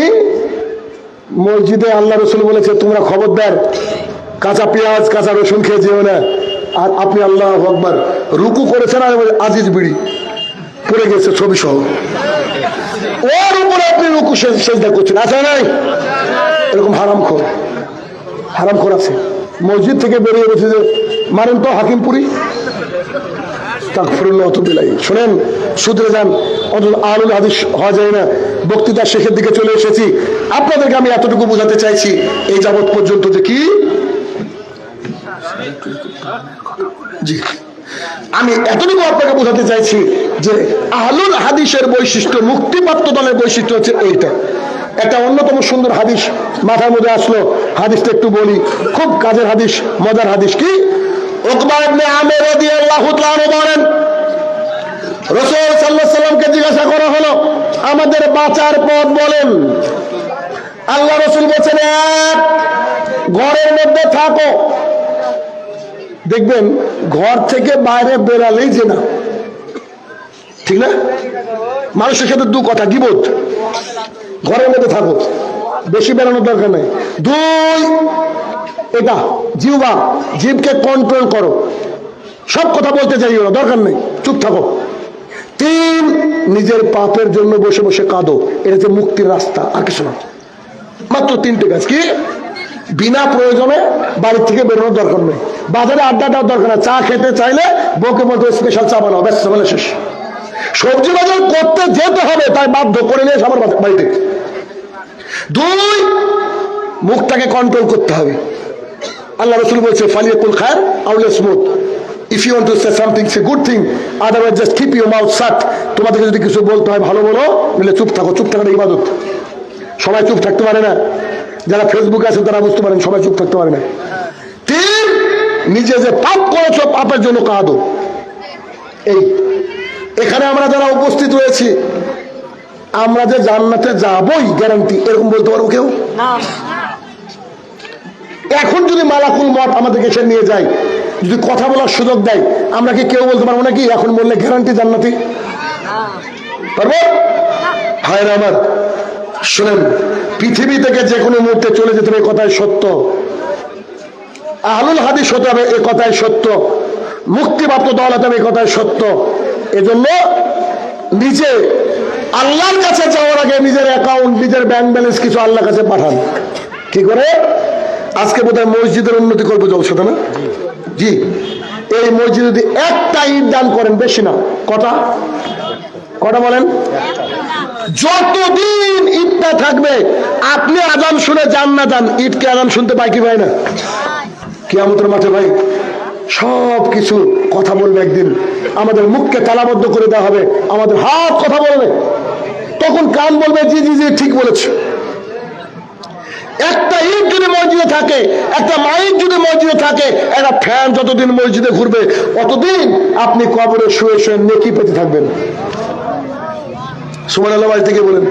মসজিদে আল্লাহ রাসূল বলেছে, তোমরা খবরদার কাঁচা পেঁয়াজ, কাঁচা রসুন খেয়ে যেও না। আর আপনি আল্লাহু আকবার রুকু করেছেন, আর আজিজ বিড়ি পড়ে গেছে ছবি সহ, ওর উপরে আপনি রুকু সেজদা করছেন। আছে নাই এরকম হারামখোর আছে। মসজিদ থেকে বেরিয়ে গেছে যে মারেন তো হাকিমপুরি, তাকফিরুল্লাহ ওয়া তুবু ইলাইহি। শুনেন, শুধরে যান, অথচ আহলুল হাদিস হওয়া যায় না। বক্তৃতা শেষের দিকে চলে এসেছি। আপনাদেরকে আমি এতটুকু বোঝাতে চাইছি, এই যাবৎ পর্যন্ত যে কি, জি আমি এতটুকু আপনাকে বোঝাতে চাইছি যে আহলুল হাদিসের বৈশিষ্ট্য, মুক্তিপ্রাপ্ত দলের বৈশিষ্ট্য হচ্ছে এইটা। একটা অন্যতম সুন্দর হাদিস মাথার মধ্যে আসলো, হাদিসটা একটু বলি, খুব কাজের হাদিস, মজার হাদিস। কি? উকবা ইবনে আমির রাদিয়াল্লাহু তাআলা বলেন, রাসূল সাল্লাল্লাহু আলাইহি সাল্লামকে জিজ্ঞাসা করা হলো, আমাদের বাঁচার পথ বলেন। আল্লাহ রাসূল বলেছেন, এক, ঘরের মধ্যে থাকো। দেখবেন ঘর থেকে বাইরে বেরালেই যে না, ঠিক না? মানুষের সাথে দু কথা, গীবত। ঘরের মধ্যে থাকো, বেশি বেরানোর দরকার নেই। দুই, এটা জিহ্বা, জিভকে কন্ট্রোল করো, সব কথা বলতে চাইও না, দরকার নেই, চুপ থাকো। তিন, নিজের পাপের জন্য বসে বসে কাঁদো, এটা হচ্ছে মুক্তির রাস্তা, আর কিছু না। মাত্র তিনটে কাজ। কি? বিনা প্রয়োজনে বাড়ির থেকে বেরোনোর দরকার নেই, বাজারে আড্ডা দেওয়ার দরকার নেই, চা খেতে চাইলে বউকে বলতে স্পেশাল চা বানাও, ব্যস্ত বলে শেষ। সবজি বাজার করতে যেতে হবে, তাই বাধ্য করে নিয়ে আমার বাড়িতে। দুই, মুখটাকে কন্ট্রোল করতে হবে। আল্লাহ রাসূল বলছে, ফালিয়াকুল খায়র আও লিয়াসমুত, if you want to say something say good thing, otherwise just keep your mouth shut. তোমাদেরকে যদি কিছু বলতে হয় ভালো বলো, নিলে চুপ থাকো। চুপ থাকাটা ইবাদত। সবাই চুপ থাকতে পারে না, যারা ফেসবুকে আছেন তারা বুঝতে পারেন সবাই চুপ থাকতে পারে না। তিন, নিজে যে পাপ করেছো পাপের জন্য কাঁদো। এই এখানে আমরা যারা উপস্থিত রয়েছি, আমরা যে জান্নাতে যাবই গ্যারান্টি, এরকম বলতে পারবো কেউ? এখন যদি মালাকুল মউত আমাদেরকে এসে নিয়ে যায়, যদি কথা বলার সুযোগ দেয়, আমরা কি কেউ বলতে পারবো নাকি এখন বললে গ্যারান্টি জান্নাতি? পারবো? হায় না আমার, শুনেন, পৃথিবী থেকে যে কোনো মুহূর্তে চলে যেতে হবে, কথাই সত্য। আহলুল হাদিস হতে হবে, এ কথাই সত্য। মুক্তিপ্রাপ্ত দল হতে হবে, এ কথাই সত্য। এজন্য নিজে আল্লাহর কাছে যাওয়ার আগে নিজের অ্যাকাউন্ট, নিজের ব্যাংক ব্যালেন্স কিছু আল্লাহর কাছে পাঠান। কি করে? আজকে বোধহয় মসজিদের উন্নতি করবো জলসাতে, না? জি, এই মসজিদে যদি একটা ইট দান করেন, বেশি না, কটা বলেন? যতদিন ইটটা থাকবে, আপনি আজান শুনে যান না যান, ইটকে আজান শুনতে পাই কি পাই না? কিয়ামতের মাঠে ভাই সব কিছু কথা বলবে একদিন। আমাদের মুখকে তালাবদ্ধ করে দেওয়া হবে, আমাদের হাত কথা বলবে, তখন কান বলবে জি জি জি ঠিক বলেছে। একটা ইট যদি মসজিদে থাকে, একটা মাইক যদি মসজিদে থাকে, একটা ফ্যান যতদিন মসজিদে ঘুরবে, অতদিন আপনি কবরে শুয়ে শুয়ে নেকি পেতে থাকবেন। সুবহানাল্লাহ, বাড়ি থেকে বলেন।